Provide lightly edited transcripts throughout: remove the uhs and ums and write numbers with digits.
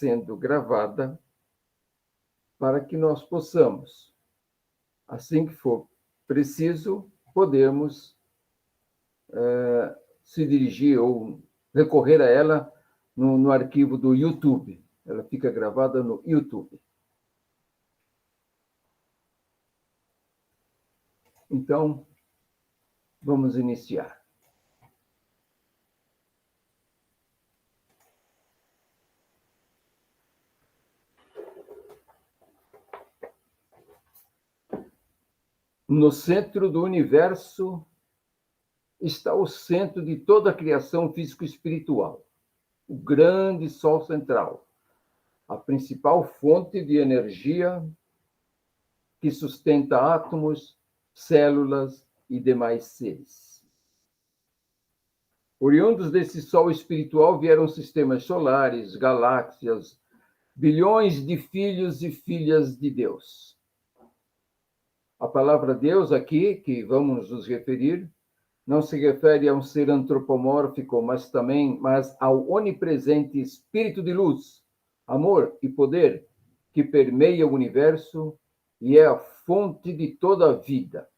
sendo gravada para que nós possamos, assim que for preciso, podermos se dirigir ou recorrer a ela no arquivo do YouTube. Ela fica gravada no YouTube. Então, vamos iniciar. No centro do universo está o centro de toda a criação físico-espiritual, o grande Sol central, a principal fonte de energia que sustenta átomos, células e demais seres. Oriundos desse Sol espiritual vieram sistemas solares, galáxias, bilhões de filhos e filhas de Deus. A palavra Deus aqui, que vamos nos referir, não se refere a um ser antropomórfico, mas ao onipresente espírito de luz, amor e poder que permeia o universo e é a fonte de toda a vida.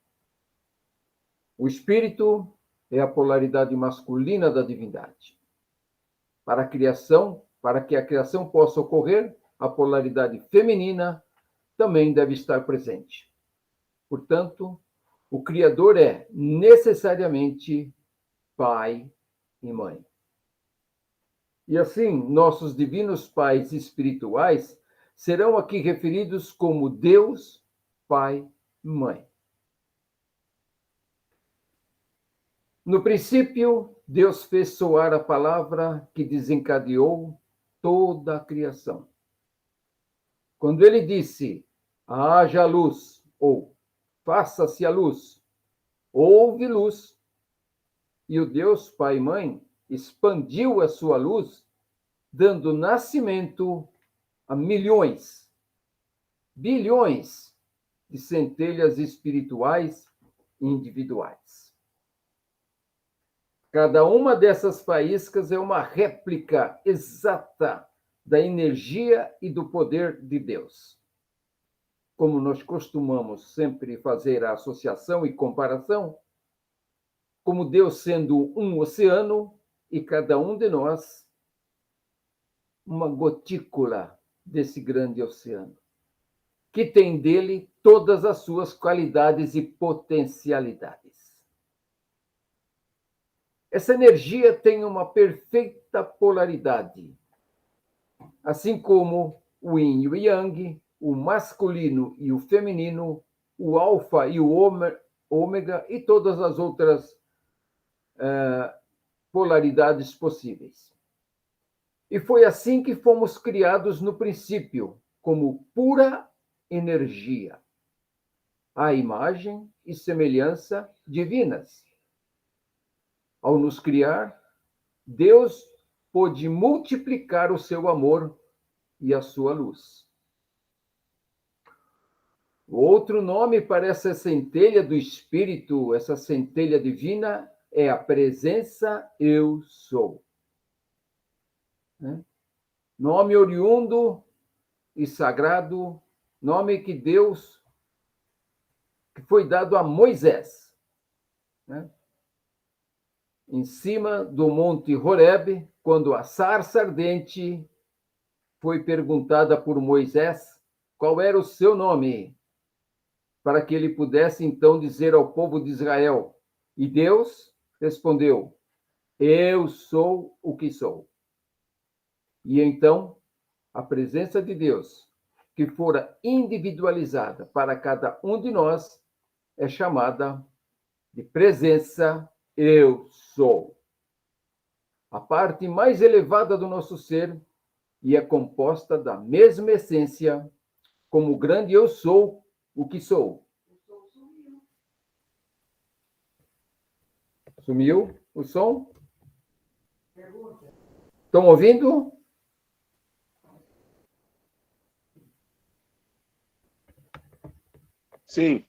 O espírito é a polaridade masculina da divindade. Para que a criação possa ocorrer, a polaridade feminina também deve estar presente. Portanto, o Criador é necessariamente pai e mãe. E assim, nossos divinos pais espirituais serão aqui referidos como Deus, Pai e Mãe. No princípio, Deus fez soar a palavra que desencadeou toda a criação. Quando ele disse, haja luz, ou faça-se a luz, houve luz. E o Deus Pai e Mãe expandiu a sua luz, dando nascimento a milhões, bilhões de centelhas espirituais individuais. Cada uma dessas faíscas é uma réplica exata da energia e do poder de Deus. Como nós costumamos sempre fazer a associação e comparação, como Deus sendo um oceano e cada um de nós uma gotícula desse grande oceano, que tem dele todas as suas qualidades e potencialidades. Essa energia tem uma perfeita polaridade, assim como o yin e o yang, o masculino e o feminino, o alfa e o ômega e todas as outras polaridades possíveis. E foi assim que fomos criados no princípio, como pura energia, à imagem e semelhança divinas. Ao nos criar, Deus pôde multiplicar o seu amor e a sua luz. O outro nome para essa centelha do Espírito, essa centelha divina, é a presença Eu Sou. Nome oriundo e sagrado, nome que foi dado a Moisés, em cima do Monte Horebe, quando a sarça ardente foi perguntada por Moisés qual era o seu nome, para que ele pudesse então dizer ao povo de Israel. E Deus respondeu, eu sou o que sou. E então, a presença de Deus, que fora individualizada para cada um de nós, é chamada de presença Eu Sou. A parte mais elevada do nosso ser e é composta da mesma essência, como o grande Eu Sou, o que sou. Sumiu o som? Estão ouvindo? Sim.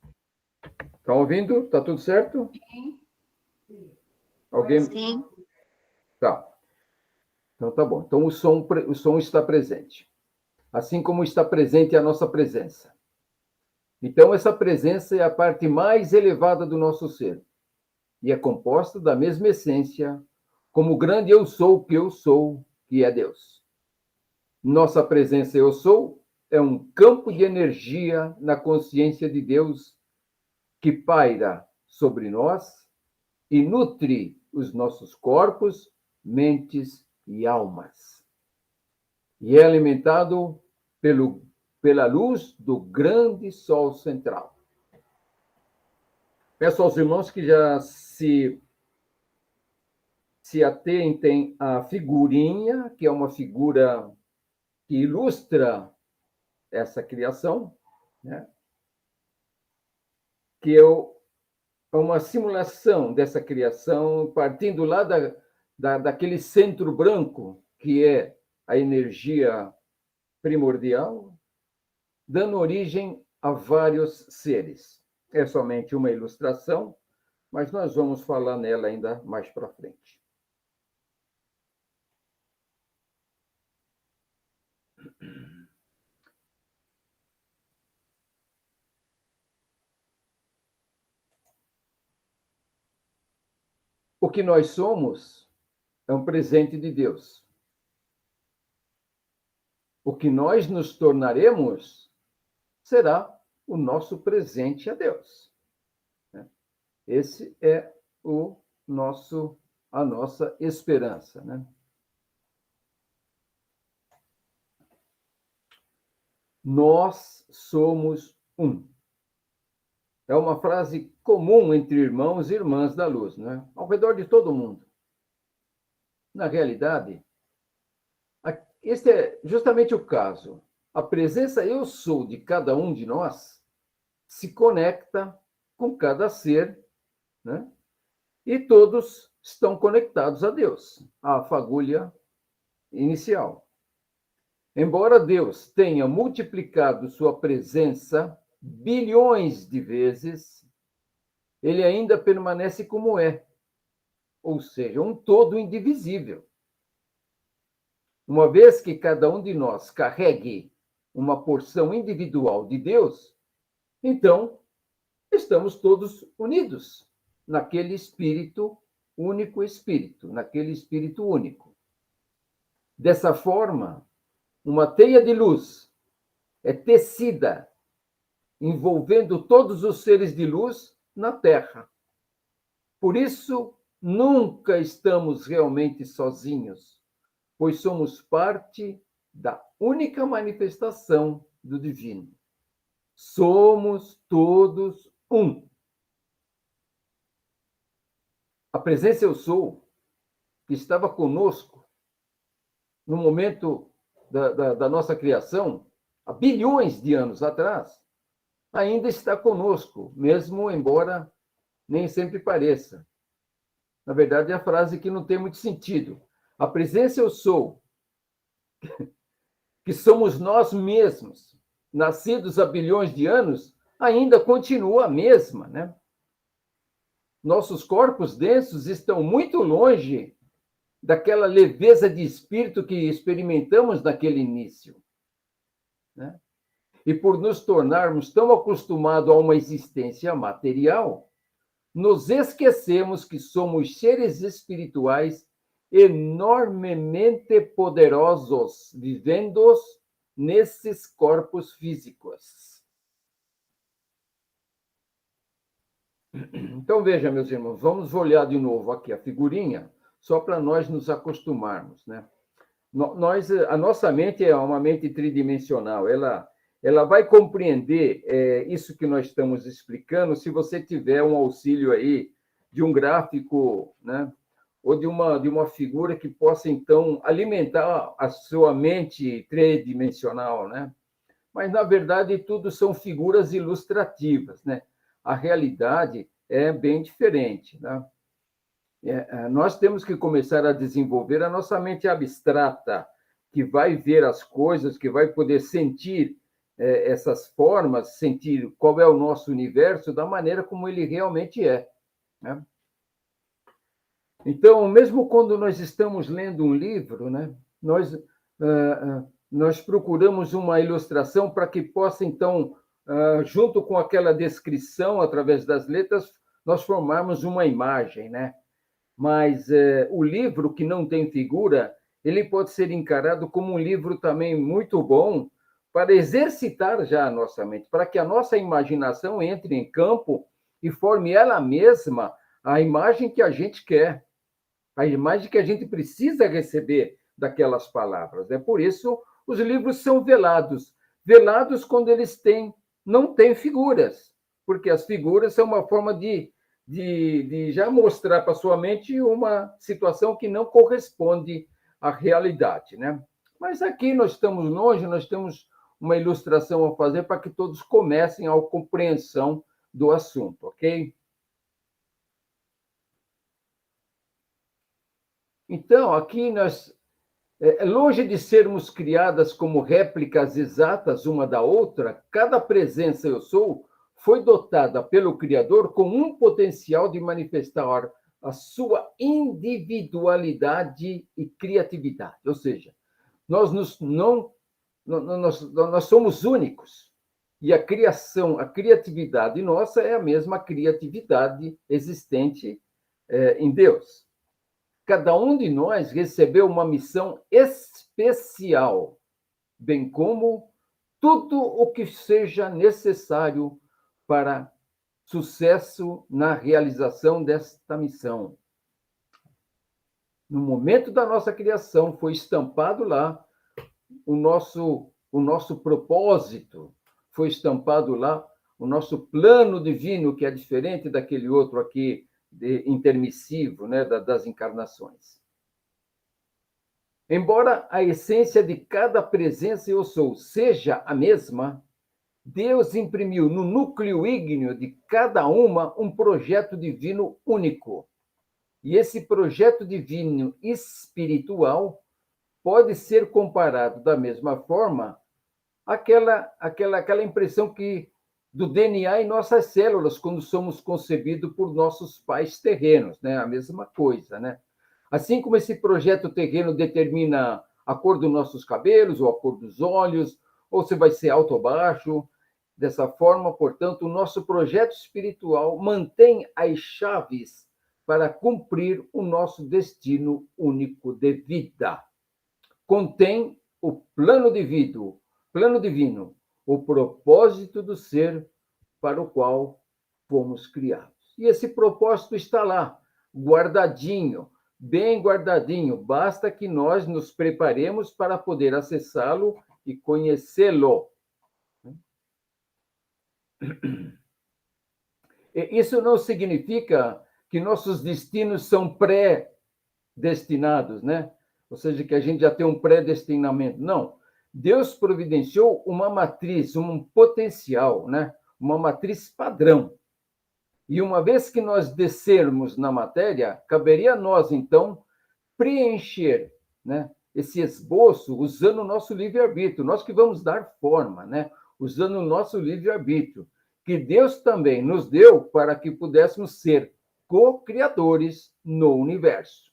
Estão ouvindo? Está tudo certo? Sim. Alguém? Sim. Tá. Então, tá bom. Então, o som está presente. Assim como está presente a nossa presença. Então, essa presença é a parte mais elevada do nosso ser. E é composta da mesma essência, como o grande eu sou que eu sou, que é Deus. Nossa presença eu sou é um campo de energia na consciência de Deus que paira sobre nós e nutre os nossos corpos, mentes e almas. E é alimentado pela luz do grande sol central. Peço aos irmãos que já se atentem à figurinha, que é uma figura que ilustra essa criação, né? Que é uma simulação dessa criação, partindo lá daquele centro branco, que é a energia primordial, dando origem a vários seres. É somente uma ilustração, mas nós vamos falar nela ainda mais para frente. O que nós somos é um presente de Deus. O que nós nos tornaremos será o nosso presente a Deus. Esse é a nossa esperança, né? Nós somos um. É uma frase comum entre irmãos e irmãs da luz, né? Ao redor de todo mundo. Na realidade, este é justamente o caso. A presença eu sou de cada um de nós se conecta com cada ser, né? E todos estão conectados a Deus, à fagulha inicial. Embora Deus tenha multiplicado sua presença bilhões de vezes, ele ainda permanece como é, ou seja, um todo indivisível. Uma vez que cada um de nós carregue uma porção individual de Deus, então estamos todos unidos naquele espírito único, naquele espírito único. Dessa forma, uma teia de luz é tecida, envolvendo todos os seres de luz na Terra. Por isso, nunca estamos realmente sozinhos, pois somos parte da única manifestação do divino. Somos todos um. A presença eu sou, que estava conosco no momento da nossa criação, há bilhões de anos atrás, ainda está conosco, mesmo embora nem sempre pareça. Na verdade, é a frase que não tem muito sentido. A presença eu sou, que somos nós mesmos, nascidos há bilhões de anos, ainda continua a mesma, né? Nossos corpos densos estão muito longe daquela leveza de espírito que experimentamos naquele início, né? E por nos tornarmos tão acostumados a uma existência material, nos esquecemos que somos seres espirituais enormemente poderosos, vivendo nesses corpos físicos. Então, veja, meus irmãos, vamos olhar de novo aqui a figurinha, só para nós nos acostumarmos, né? A nossa mente é uma mente tridimensional, ela vai compreender isso que nós estamos explicando se você tiver um auxílio aí de um gráfico, né? Ou de uma figura que possa, então, alimentar a sua mente tridimensional, né? Mas, na verdade, tudo são figuras ilustrativas, né? A realidade é bem diferente, né? Nós temos que começar a desenvolver a nossa mente abstrata, que vai ver as coisas, que vai poder sentir essas formas, sentir qual é o nosso universo da maneira como ele realmente é, né? Então, mesmo quando nós estamos lendo um livro, né, nós procuramos uma ilustração para que possa, então, junto com aquela descrição, através das letras, nós formarmos uma imagem, né? Mas o livro que não tem figura, ele pode ser encarado como um livro também muito bom para exercitar já a nossa mente, para que a nossa imaginação entre em campo e forme ela mesma a imagem que a gente quer, a imagem que a gente precisa receber daquelas palavras. É por isso os livros são velados, velados quando eles não têm figuras, porque as figuras são uma forma de já mostrar para sua mente uma situação que não corresponde à realidade, né? Mas aqui nós estamos longe, nós temos uma ilustração a fazer para que todos comecem a compreensão do assunto, ok? Então, aqui longe de sermos criadas como réplicas exatas uma da outra, cada presença eu sou foi dotada pelo Criador com um potencial de manifestar a sua individualidade e criatividade. Ou seja, nós, nos, não, nós somos únicos. E a criação, a criatividade nossa é a mesma criatividade existente em Deus. Cada um de nós recebeu uma missão especial, bem como tudo o que seja necessário para sucesso na realização desta missão. No momento da nossa criação, foi estampado lá o nosso propósito, foi estampado lá o nosso plano divino, que é diferente daquele outro aqui, intermissivo, né, das encarnações. Embora a essência de cada presença eu sou seja a mesma, Deus imprimiu no núcleo ígneo de cada uma um projeto divino único. E esse projeto divino espiritual pode ser comparado da mesma forma àquela impressão que do DNA em nossas células quando somos concebidos por nossos pais terrenos, né? A mesma coisa, né? Assim como esse projeto terreno determina a cor dos nossos cabelos, ou a cor dos olhos, ou se vai ser alto ou baixo, dessa forma, portanto, o nosso projeto espiritual mantém as chaves para cumprir o nosso destino único de vida. Contém o plano divino, o propósito do ser para o qual fomos criados. E esse propósito está lá, guardadinho, bem guardadinho. Basta que nós nos preparemos para poder acessá-lo e conhecê-lo. Isso não significa que nossos destinos são pré-destinados, né? Ou seja, que a gente já tem um predestinamento. Não. Deus providenciou uma matriz, um potencial, né? Uma matriz padrão. E uma vez que nós descermos na matéria, caberia a nós, então, preencher, né, esse esboço usando o nosso livre-arbítrio. Nós que vamos dar forma, né? Usando o nosso livre-arbítrio, que Deus também nos deu para que pudéssemos ser co-criadores no universo.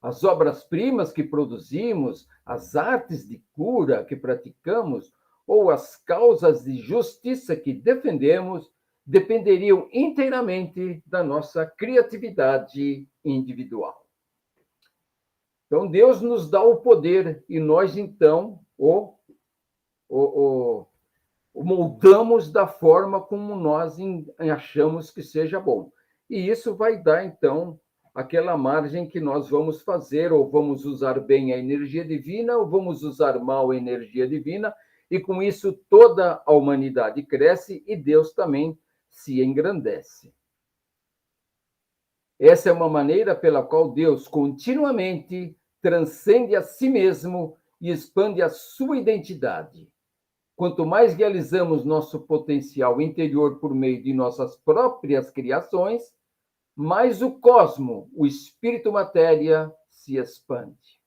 As obras-primas que produzimos, as artes de cura que praticamos, ou as causas de justiça que defendemos, dependeriam inteiramente da nossa criatividade individual. Então, Deus nos dá o poder e nós, então, o moldamos da forma como nós achamos que seja bom. E isso vai dar, então, aquela margem que nós vamos fazer, ou vamos usar bem a energia divina, ou vamos usar mal a energia divina, e com isso toda a humanidade cresce e Deus também se engrandece. Essa é uma maneira pela qual Deus continuamente transcende a si mesmo e expande a sua identidade. Quanto mais realizamos nosso potencial interior por meio de nossas próprias criações, mais o cosmo, o espírito matéria, se expande.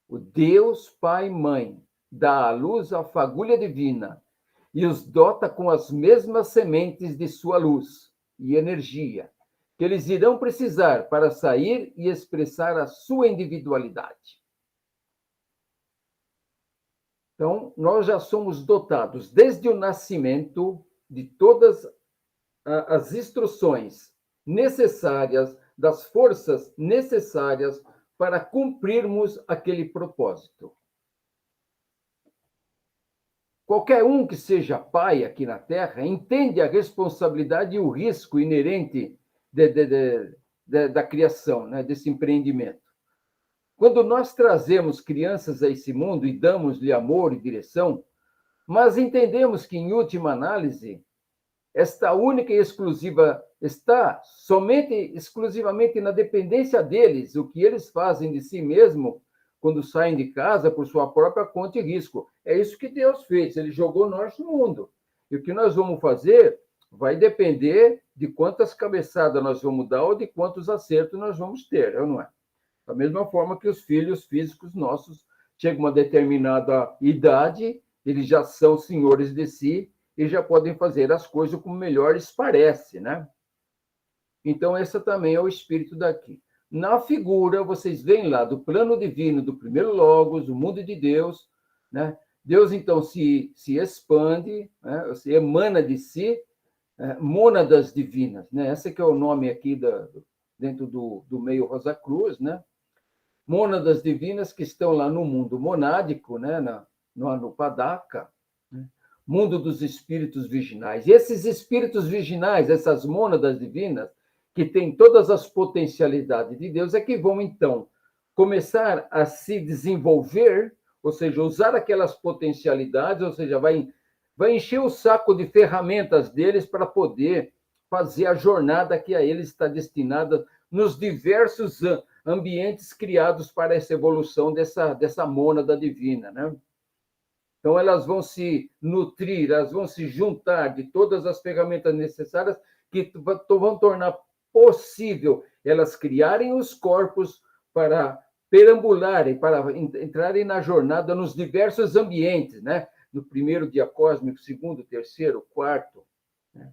O Deus Pai e Mãe dá à luz a fagulha divina e os dota com as mesmas sementes de sua luz e energia, que eles irão precisar para sair e expressar a sua individualidade. Então, nós já somos dotados, desde o nascimento, de todas as instruções necessárias, das forças necessárias para cumprirmos aquele propósito. Qualquer um que seja pai aqui na Terra entende a responsabilidade e o risco inerente da criação, né, desse empreendimento. Quando nós trazemos crianças a esse mundo e damos-lhe amor e direção, mas entendemos que, em última análise, esta única e exclusiva está somente, exclusivamente na dependência deles, o que eles fazem de si mesmo quando saem de casa por sua própria conta e risco. É isso que Deus fez, ele jogou nós no mundo. E o que nós vamos fazer vai depender de quantas cabeçadas nós vamos dar ou de quantos acertos nós vamos ter, não é? Da mesma forma que os filhos físicos nossos chegam a uma determinada idade, eles já são senhores de si e já podem fazer as coisas como melhor lhes parece, né? Então, esse também é o espírito daqui. Na figura, vocês veem lá do plano divino, do primeiro Logos, do mundo de Deus, né? Deus, então, se expande, né? Se emana de si mônadas divinas, né? Esse que é o nome aqui dentro do meio Rosa Cruz, né? Mônadas divinas que estão lá no mundo monádico, né? No Padaka, né? Mundo dos espíritos virginais. E esses espíritos virginais, essas mônadas divinas, que têm todas as potencialidades de Deus, é que vão, então, começar a se desenvolver, ou seja, usar aquelas potencialidades, ou seja, vai encher o saco de ferramentas deles para poder fazer a jornada que a eles está destinada nos diversos ambientes criados para essa evolução dessa mônada divina, né? Então, elas vão se nutrir, elas vão se juntar de todas as ferramentas necessárias que vão tornar possível elas criarem os corpos para perambularem, para entrarem na jornada nos diversos ambientes, né? No primeiro dia cósmico, segundo, terceiro, quarto. Né?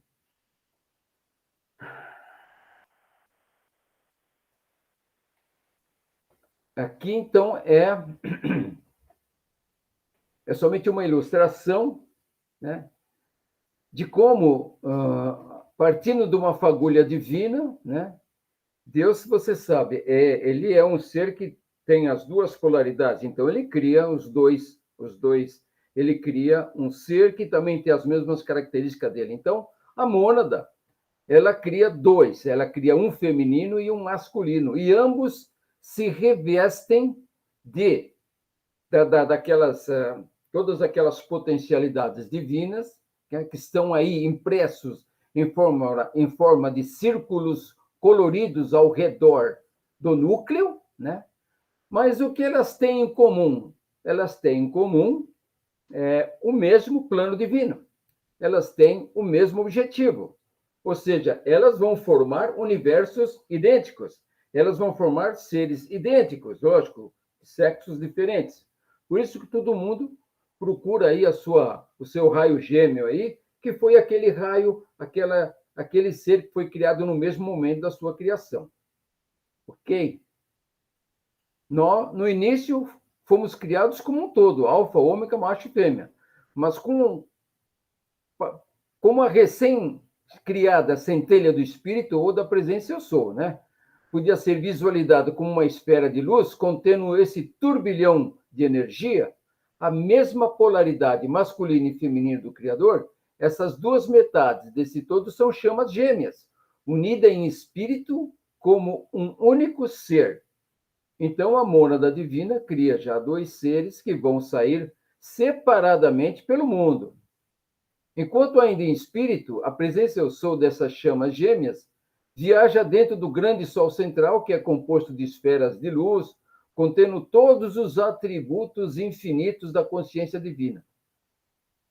Aqui, então, é somente uma ilustração, né, de como, partindo de uma fagulha divina, né, Deus, você sabe, ele é um ser que tem as duas polaridades, então ele cria os dois, ele cria um ser que também tem as mesmas características dele. Então, a mônada, ela cria dois, ela cria um feminino e um masculino, e ambos se revestem daquelas todas aquelas potencialidades divinas, né, que estão aí impressos em forma de círculos coloridos ao redor do núcleo, né? Mas o que elas têm em comum? Elas têm em comum o mesmo plano divino. Elas têm o mesmo objetivo. Ou seja, elas vão formar universos idênticos. Elas vão formar seres idênticos, lógico, sexos diferentes. Por isso que todo mundo procura aí o seu raio gêmeo aí, que foi aquele raio, aquele ser que foi criado no mesmo momento da sua criação. Ok? Nós, no início, fomos criados como um todo, alfa, ômega, macho e fêmea. Mas como a recém-criada centelha do espírito ou da presença eu sou, né? Podia ser visualizado como uma esfera de luz contendo esse turbilhão de energia, a mesma polaridade masculina e feminina do Criador, essas duas metades desse todo são chamas gêmeas, unidas em espírito como um único ser. Então, a mônada divina cria já dois seres que vão sair separadamente pelo mundo. Enquanto ainda em espírito, a presença eu sou dessas chamas gêmeas viaja dentro do grande Sol central, que é composto de esferas de luz, contendo todos os atributos infinitos da consciência divina.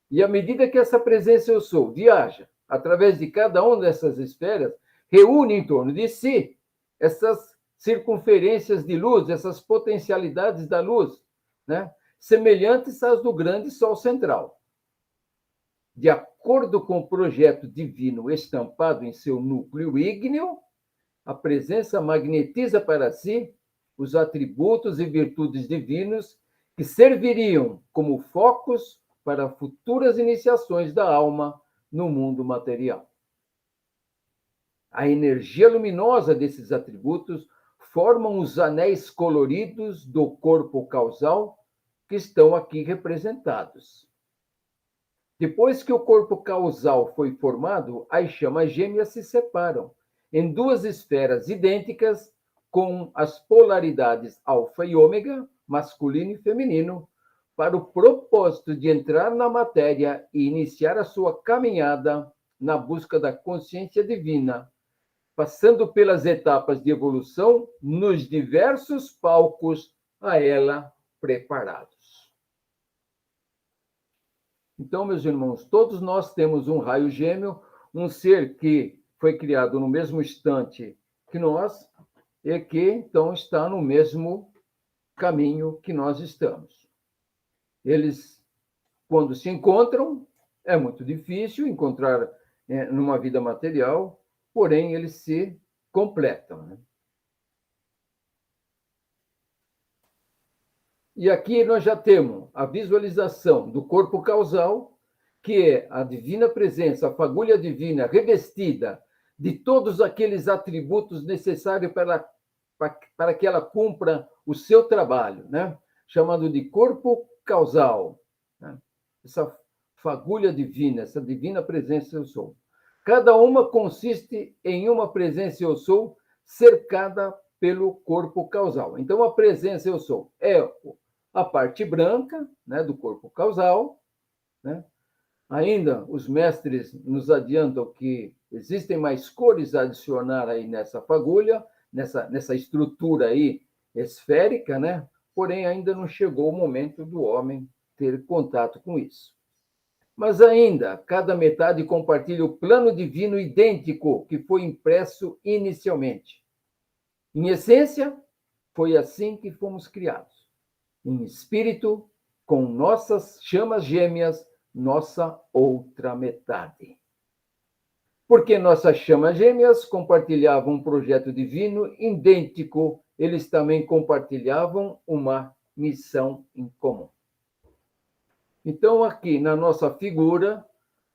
E à medida que essa presença eu sou viaja através de cada uma dessas esferas, reúne em torno de si essas circunferências de luz, essas potencialidades da luz, né? Semelhantes às do grande Sol central. De acordo com o projeto divino estampado em seu núcleo ígneo, a presença magnetiza para si os atributos e virtudes divinos que serviriam como focos para futuras iniciações da alma no mundo material. A energia luminosa desses atributos formam os anéis coloridos do corpo causal que estão aqui representados. Depois que o corpo causal foi formado, as chamas gêmeas se separam em duas esferas idênticas com as polaridades alfa e ômega, masculino e feminino, para o propósito de entrar na matéria e iniciar a sua caminhada na busca da consciência divina, passando pelas etapas de evolução nos diversos palcos a ela preparados. Então, meus irmãos, todos nós temos um raio gêmeo, um ser que foi criado no mesmo instante que nós e que, então, está no mesmo caminho que nós estamos. Eles, quando se encontram, é muito difícil encontrar numa vida material, porém, eles se completam, né? E aqui nós já temos a visualização do corpo causal, que é a divina presença, a fagulha divina revestida de todos aqueles atributos necessários para que ela cumpra o seu trabalho, né? Chamado de corpo causal, né? Essa fagulha divina, essa divina presença eu sou. Cada uma consiste em uma presença eu sou cercada pelo corpo causal. Então, a presença eu sou é a parte branca, né, do corpo causal, né? Ainda os mestres nos adiantam que existem mais cores a adicionar aí nessa fagulha, nessa estrutura aí esférica, né? Porém, ainda não chegou o momento do homem ter contato com isso. Mas ainda, cada metade compartilha o plano divino idêntico que foi impresso inicialmente. Em essência, foi assim que fomos criados. Em espírito, com nossas chamas gêmeas, nossa outra metade. Porque nossas chamas gêmeas compartilhavam um projeto divino idêntico, eles também compartilhavam uma missão em comum. Então, aqui na nossa figura,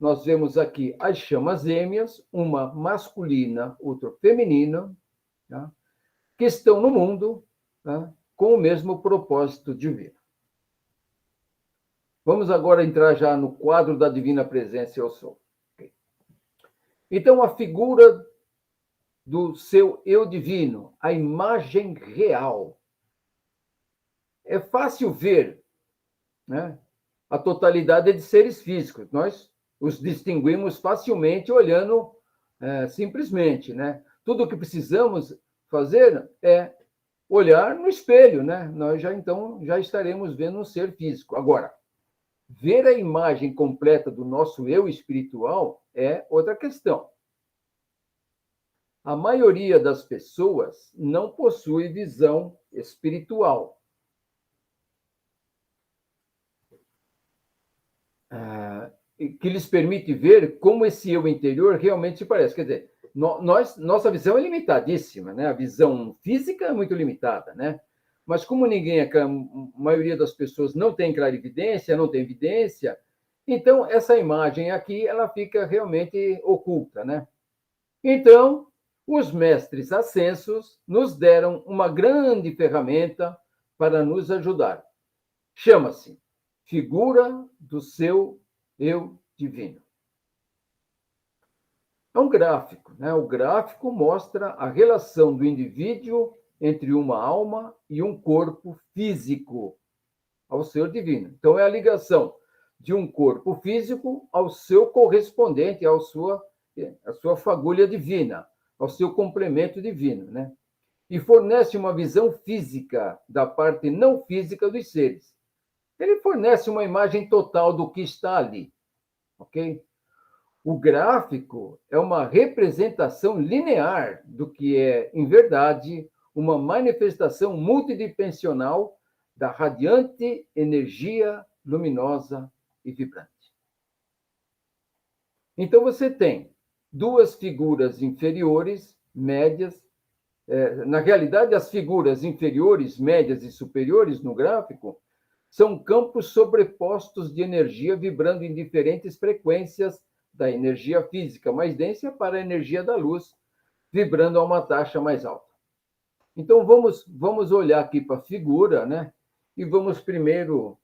nós vemos aqui as chamas gêmeas, uma masculina, outra feminina, tá? Que estão no mundo, tá? Com o mesmo propósito divino. Vamos agora entrar já no quadro da Divina Presença Eu Sou. Então, a figura do seu eu divino, a imagem real. É fácil ver, né, a totalidade de seres físicos. Nós os distinguimos facilmente olhando simplesmente, né? Tudo o que precisamos fazer é olhar no espelho, né? Nós já estaremos vendo um ser físico. Agora, ver a imagem completa do nosso eu espiritual é outra questão. A maioria das pessoas não possui visão espiritual. Que lhes permite ver como esse eu interior realmente se parece. Quer dizer, nossa visão é limitadíssima, né? A visão física é muito limitada, né? Mas como a maioria das pessoas não tem clarividência, não tem evidência, então essa imagem aqui ela fica realmente oculta, né? Então, os mestres ascensos nos deram uma grande ferramenta para nos ajudar. Chama-se figura do seu eu divino. É um gráfico, né? O gráfico mostra a relação do indivíduo entre uma alma e um corpo físico ao ser divino. Então, é a ligação de um corpo físico ao seu correspondente, à sua fagulha divina, ao seu complemento divino, né? E fornece uma visão física da parte não física dos seres. Ele fornece uma imagem total do que está ali, ok? O gráfico é uma representação linear do que é, em verdade, uma manifestação multidimensional da radiante energia luminosa e vibrante. Então, você tem duas figuras inferiores, médias Na realidade, as figuras inferiores, médias e superiores no gráfico são campos sobrepostos de energia vibrando em diferentes frequências da energia física mais densa para a energia da luz, vibrando a uma taxa mais alta. Então, vamos olhar aqui para a figura, né? E vamos primeiro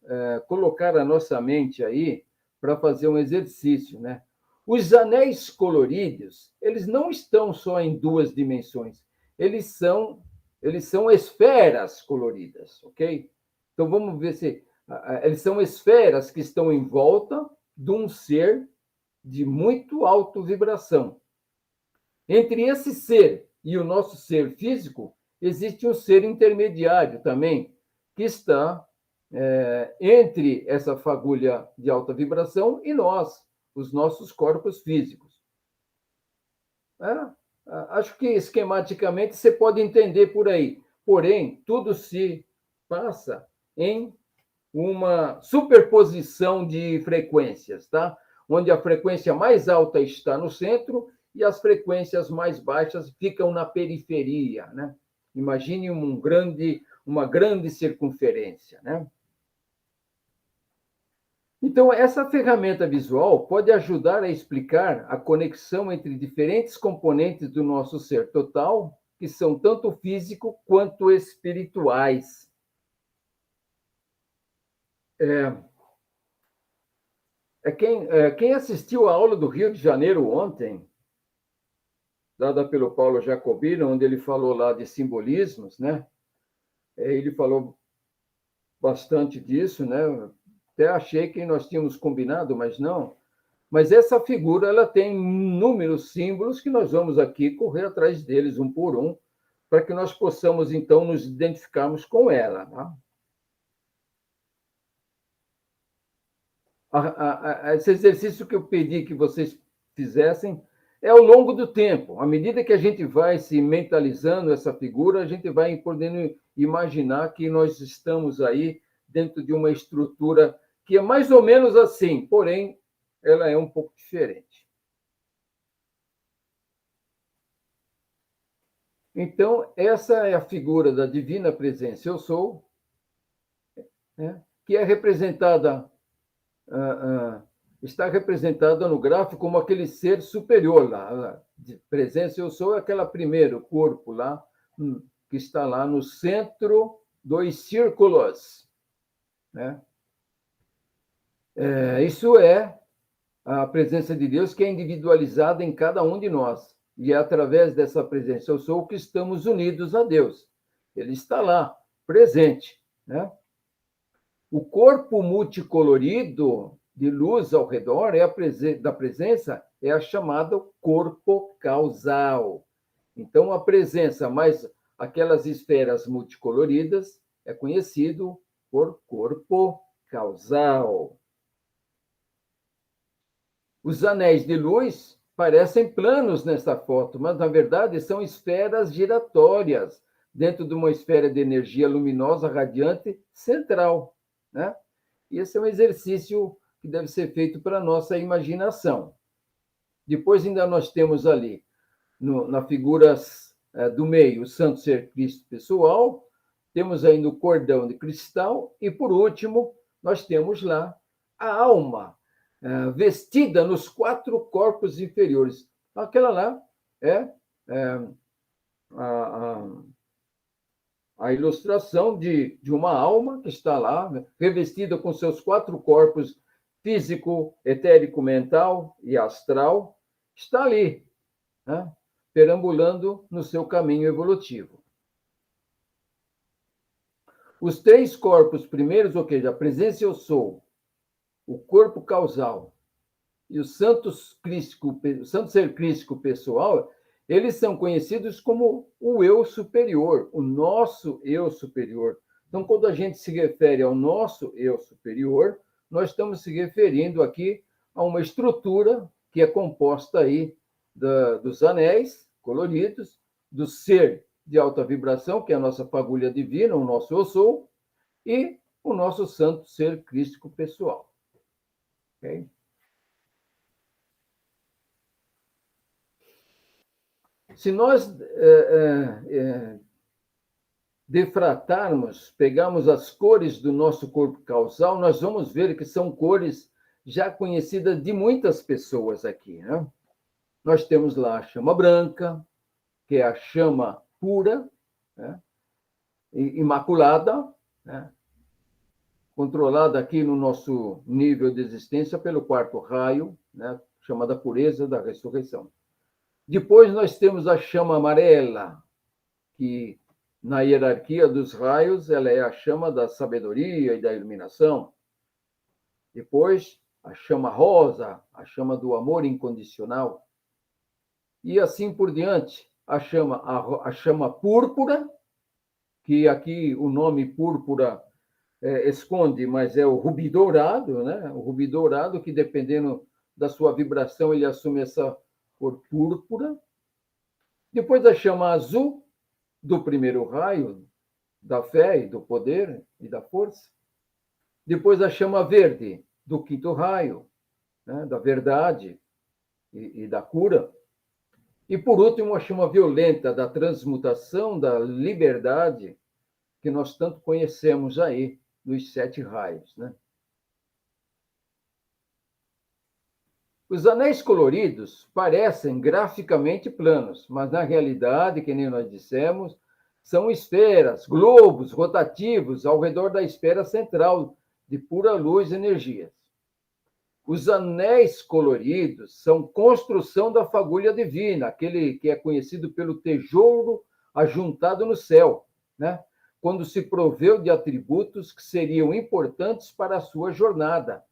colocar a nossa mente aí para fazer um exercício, né? Os anéis coloridos, eles não estão só em duas dimensões, eles são esferas coloridas, ok? Então, vamos ver se... Eles são esferas que estão em volta de um ser de muito alta vibração. Entre esse ser e o nosso ser físico, existe um ser intermediário também, que está entre essa fagulha de alta vibração e nós, os nossos corpos físicos. Acho que esquematicamente você pode entender por aí. Porém, tudo se passa em uma superposição de frequências, tá? Onde a frequência mais alta está no centro e as frequências mais baixas ficam na periferia, né? Imagine uma grande circunferência, né? Então, essa ferramenta visual pode ajudar a explicar a conexão entre diferentes componentes do nosso ser total, que são tanto físico quanto espirituais. Quem assistiu à aula do Rio de Janeiro ontem, dada pelo Paulo Jacobino, onde ele falou lá de simbolismos, né? Ele falou bastante disso, né? Até achei que nós tínhamos combinado, mas não. Mas essa figura ela tem inúmeros símbolos que nós vamos aqui correr atrás deles um por um, para que nós possamos, então, nos identificarmos com ela. Tá? Esse exercício que eu pedi que vocês fizessem é ao longo do tempo. À medida que a gente vai se mentalizando essa figura, a gente vai podendo imaginar que nós estamos aí dentro de uma estrutura que é mais ou menos assim, porém, ela é um pouco diferente. Então, essa é a figura da divina presença eu sou, né, que é representada, está representada no gráfico como aquele ser superior lá. De presença eu sou é aquele primeiro corpo lá, que está lá no centro dos círculos. Né? Isso é a presença de Deus que é individualizada em cada um de nós. E é através dessa presença eu sou que estamos unidos a Deus. Ele está lá, presente. Né? O corpo multicolorido de luz ao redor da presença é a chamada corpo causal. Então, a presença mais aquelas esferas multicoloridas é conhecido por corpo causal. Os anéis de luz parecem planos nessa foto, mas, na verdade, são esferas giratórias dentro de uma esfera de energia luminosa radiante central. Né? E esse é um exercício que deve ser feito para a nossa imaginação. Depois, ainda nós temos ali, na figura do meio, o Santo Ser Cristo pessoal, temos ainda o cordão de cristal, e, por último, nós temos lá a alma, vestida nos 4 corpos inferiores. Aquela lá é a ilustração de uma alma que está lá, né, revestida com seus 4 corpos físico, etérico, mental e astral, está ali, né, perambulando no seu caminho evolutivo. Os 3 corpos primeiros, ou seja, a presença eu sou, o corpo causal e o santo ser crístico pessoal, eles são conhecidos como o eu superior, o nosso eu superior. Então, quando a gente se refere ao nosso eu superior, nós estamos se referindo aqui a uma estrutura que é composta aí dos anéis coloridos, do ser de alta vibração, que é a nossa fagulha divina, o nosso eu sou, e o nosso santo ser crístico pessoal. Okay? Se nós defratarmos, pegarmos as cores do nosso corpo causal, nós vamos ver que são cores já conhecidas de muitas pessoas aqui, né? Nós temos lá a chama branca, que é a chama pura, né? Imaculada, né? Controlada aqui no nosso nível de existência pelo quarto raio, né? Chamada pureza da ressurreição. Depois nós temos a chama amarela, que na hierarquia dos raios ela é a chama da sabedoria e da iluminação. Depois a chama rosa, a chama do amor incondicional. E assim por diante, a chama púrpura, que aqui o nome púrpura esconde, mas é o rubi dourado, né? O rubi dourado, que dependendo da sua vibração, ele assume essa cor púrpura. Depois a chama azul, do primeiro raio, da fé e do poder e da força. Depois a chama verde, do quinto raio, né? Da verdade e da cura. E, por último, a chama violenta da transmutação, da liberdade, que nós tanto conhecemos aí nos 7 raios, né? Os anéis coloridos parecem graficamente planos, mas, na realidade, que nem nós dissemos, são esferas, globos rotativos ao redor da esfera central de pura luz e energias. Os anéis coloridos são construção da fagulha divina, aquele que é conhecido pelo tesouro ajuntado no céu, né? Quando se proveu de atributos que seriam importantes para a sua jornada,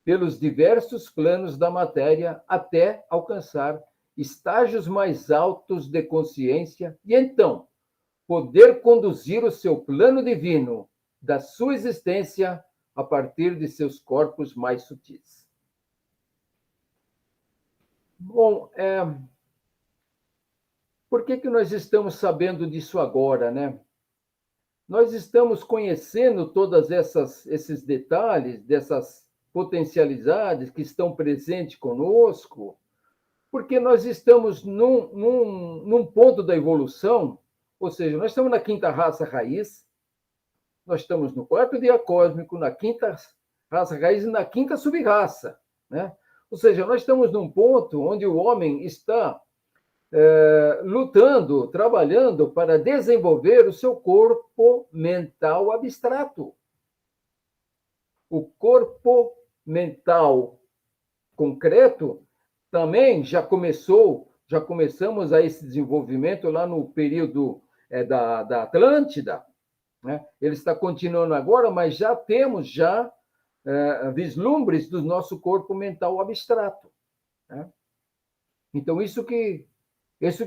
pelos diversos planos da matéria, até alcançar estágios mais altos de consciência e, então, poder conduzir o seu plano divino da sua existência a partir de seus corpos mais sutis. Bom, por que nós estamos sabendo disso agora, né? Nós estamos conhecendo todos esses detalhes, dessas potencialidades que estão presentes conosco, porque nós estamos num ponto da evolução, ou seja, nós estamos na quinta raça raiz, nós estamos no quarto dia cósmico, na quinta raça raiz e na quinta sub-raça, né? Ou seja, nós estamos num ponto onde o homem está lutando, trabalhando para desenvolver o seu corpo mental abstrato. O corpo mental concreto também já começamos a esse desenvolvimento lá no período da Atlântida, né? Ele está continuando agora, mas já temos vislumbres do nosso corpo mental abstrato, né? Então, isso que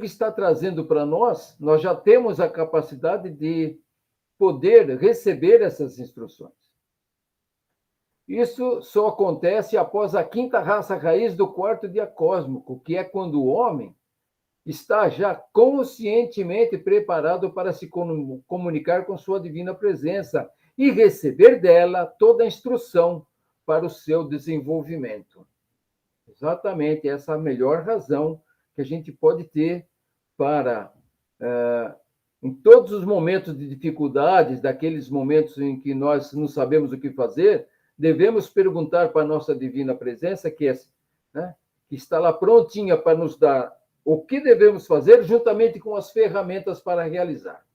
está trazendo para nós já temos a capacidade de poder receber essas instruções. Isso só acontece após a quinta raça raiz do quarto dia cósmico, que é quando o homem está já conscientemente preparado para se comunicar com sua divina presença e receber dela toda a instrução para o seu desenvolvimento. Exatamente essa é a melhor razão que a gente pode ter para, em todos os momentos de dificuldades, daqueles momentos em que nós não sabemos o que fazer, devemos perguntar para a nossa divina presença, que está lá prontinha para nos dar o que devemos fazer, juntamente com as ferramentas para realizar.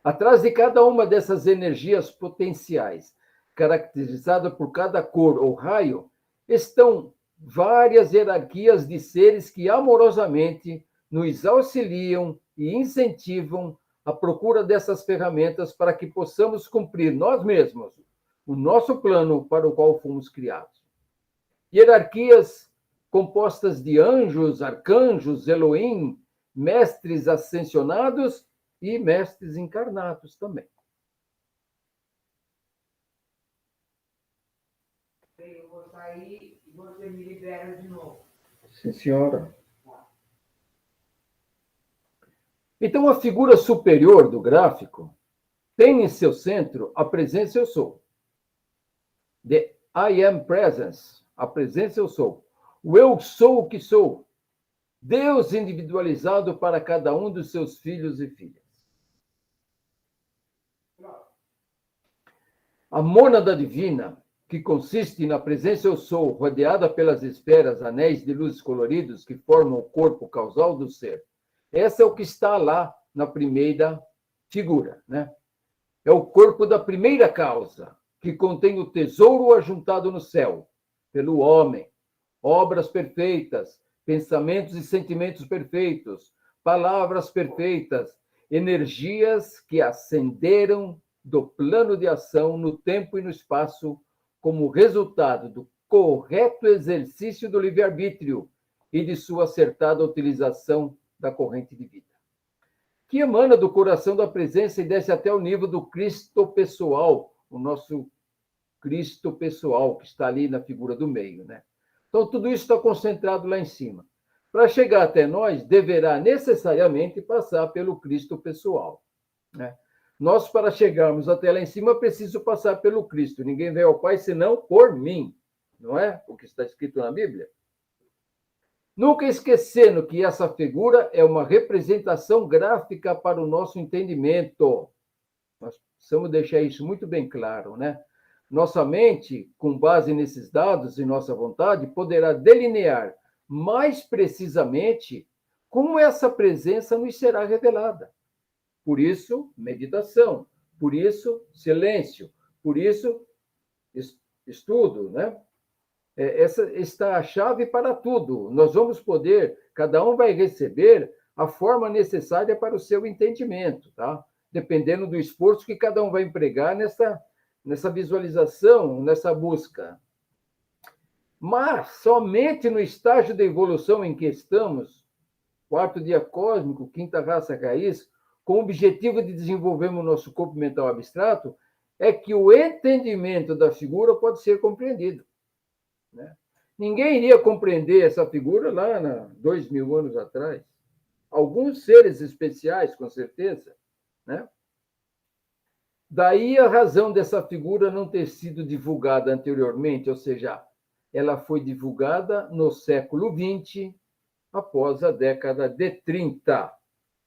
Atrás de cada uma dessas energias potenciais, caracterizada por cada cor ou raio, estão várias hierarquias de seres que amorosamente nos auxiliam e incentivam a procura dessas ferramentas para que possamos cumprir nós mesmos o nosso plano para o qual fomos criados. Hierarquias compostas de anjos, arcanjos, Elohim, mestres ascensionados e mestres encarnados também. Eu vou sair e você me libera de novo. Sim, senhora. Então, a figura superior do gráfico tem em seu centro a presença eu sou. The I am presence, a presença eu sou. O eu sou o que sou. Deus individualizado para cada um dos seus filhos e filhas. A mônada divina, que consiste na presença eu sou, rodeada pelas esferas, anéis de luzes coloridos que formam o corpo causal do ser. Essa é o que está lá na primeira figura, né? É o corpo da primeira causa, que contém o tesouro ajuntado no céu, pelo homem, obras perfeitas, pensamentos e sentimentos perfeitos, palavras perfeitas, energias que ascenderam do plano de ação no tempo e no espaço como resultado do correto exercício do livre-arbítrio e de sua acertada utilização da corrente de vida, que emana do coração da presença e desce até o nível do Cristo pessoal, o nosso Cristo pessoal, que está ali na figura do meio, né? Então, tudo isso está concentrado lá em cima. Para chegar até nós, deverá necessariamente passar pelo Cristo pessoal, né? Nós, para chegarmos até lá em cima, preciso passar pelo Cristo. Ninguém vem ao Pai senão por mim, não é? O que está escrito na Bíblia. Nunca esquecendo que essa figura é uma representação gráfica para o nosso entendimento. Nós precisamos deixar isso muito bem claro, né? Nossa mente, com base nesses dados e nossa vontade, poderá delinear mais precisamente como essa presença nos será revelada. Por isso, meditação. Por isso, silêncio. Por isso, estudo, né? Essa está a chave para tudo. Nós vamos poder, cada um vai receber a forma necessária para o seu entendimento, tá? Dependendo do esforço que cada um vai empregar nessa visualização, nessa busca. Mas somente no estágio da evolução em que estamos, quarto dia cósmico, quinta raça raiz, com o objetivo de desenvolvermos o nosso corpo mental abstrato, é que o entendimento da figura pode ser compreendido, né? Ninguém iria compreender essa figura lá 2000 anos atrás. Alguns seres especiais, com certeza, né? Daí a razão dessa figura não ter sido divulgada anteriormente, ou seja, ela foi divulgada no século XX, após a década de 30,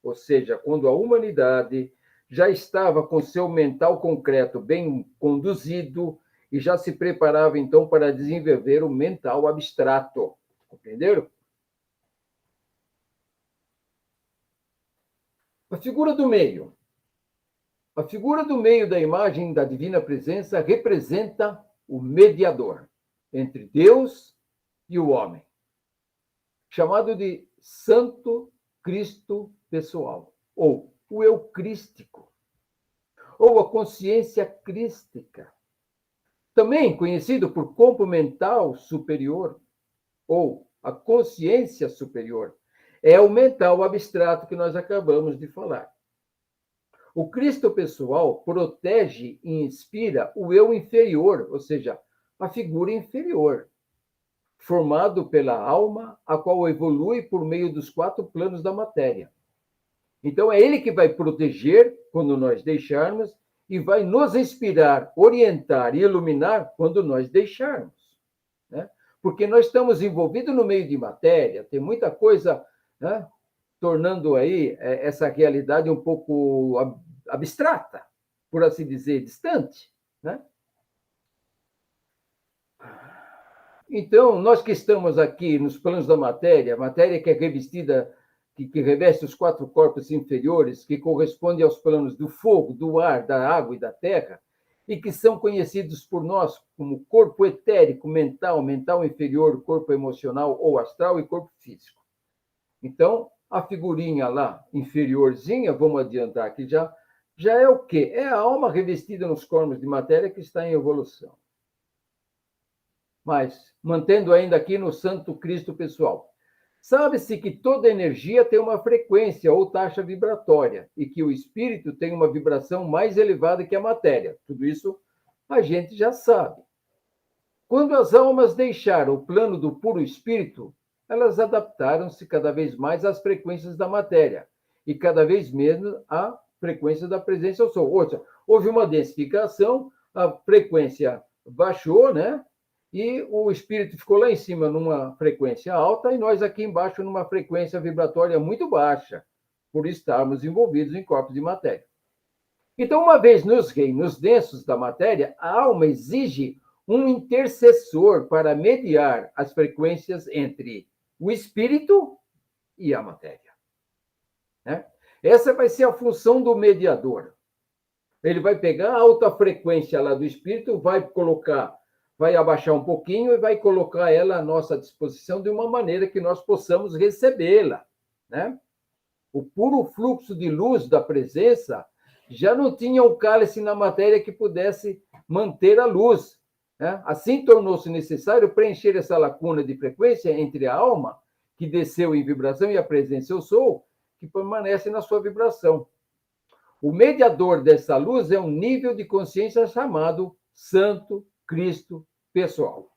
ou seja, quando a humanidade já estava com seu mental concreto bem conduzido e já se preparava, então, para desenvolver o mental abstrato. Compreenderam? A figura do meio. A figura do meio da imagem da divina presença representa o mediador entre Deus e o homem, chamado de Santo Cristo pessoal, ou o Eucrístico, ou a consciência crística, também conhecido por corpo mental superior, ou a consciência superior. É o mental abstrato que nós acabamos de falar. O Cristo pessoal protege e inspira o eu inferior, ou seja, a figura inferior, formado pela alma, a qual evolui por meio dos 4 planos da matéria. Então, é ele que vai proteger quando nós deixarmos e vai nos inspirar, orientar e iluminar quando nós deixarmos, né? Porque nós estamos envolvidos no meio de matéria, tem muita coisa, né, tornando aí essa realidade um pouco abstrata, por assim dizer, distante, né? Então, nós que estamos aqui nos planos da matéria, a matéria que é revestida, que reveste os 4 corpos inferiores, que corresponde aos planos do fogo, do ar, da água e da terra, e que são conhecidos por nós como corpo etérico, mental, mental inferior, corpo emocional ou astral e corpo físico. Então, a figurinha lá, inferiorzinha, vamos adiantar aqui já é o quê? É a alma revestida nos corpos de matéria que está em evolução. Mas, mantendo ainda aqui no Santo Cristo pessoal, sabe-se que toda energia tem uma frequência ou taxa vibratória e que o espírito tem uma vibração mais elevada que a matéria. Tudo isso a gente já sabe. Quando as almas deixaram o plano do puro espírito, elas adaptaram-se cada vez mais às frequências da matéria e cada vez menos à frequência da presença ao sol. Ou seja, houve uma densificação, a frequência baixou, né? e o espírito ficou lá em cima numa frequência alta e nós aqui embaixo numa frequência vibratória muito baixa, por estarmos envolvidos em corpos de matéria. Então, uma vez nos reinos densos da matéria, a alma exige um intercessor para mediar as frequências entre o espírito e a matéria. Né? Essa vai ser a função do mediador. Ele vai pegar a alta frequência lá do espírito, vai abaixar um pouquinho e vai colocar ela à nossa disposição de uma maneira que nós possamos recebê-la. Né? O puro fluxo de luz da presença já não tinha um cálice na matéria que pudesse manter a luz. Né? Assim tornou-se necessário preencher essa lacuna de frequência entre a alma, que desceu em vibração, e a presença eu sou, que permanece na sua vibração. O mediador dessa luz é um nível de consciência chamado Santo Cristo Pessoal.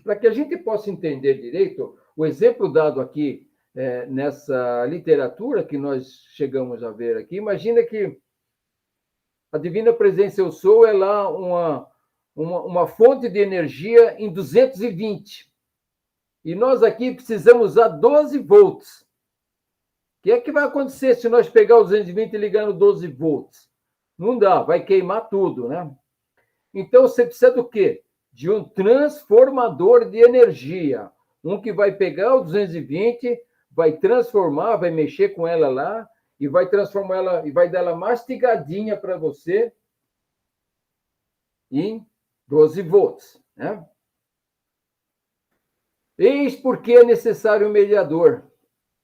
Para que a gente possa entender direito, o exemplo dado aqui nessa literatura que nós chegamos a ver aqui, imagina que a divina presença eu sou é lá uma fonte de energia em 220. E nós aqui precisamos usar 12 volts. O que é que vai acontecer se nós pegar os 220 e ligar no 12 volts? Não dá, vai queimar tudo, né? Então, você precisa do quê? De um transformador de energia. Um que vai pegar o 220, vai transformar, vai mexer com ela lá, e vai transformar ela, e vai dar ela mastigadinha para você em 12 volts, né? Eis porque é necessário um mediador.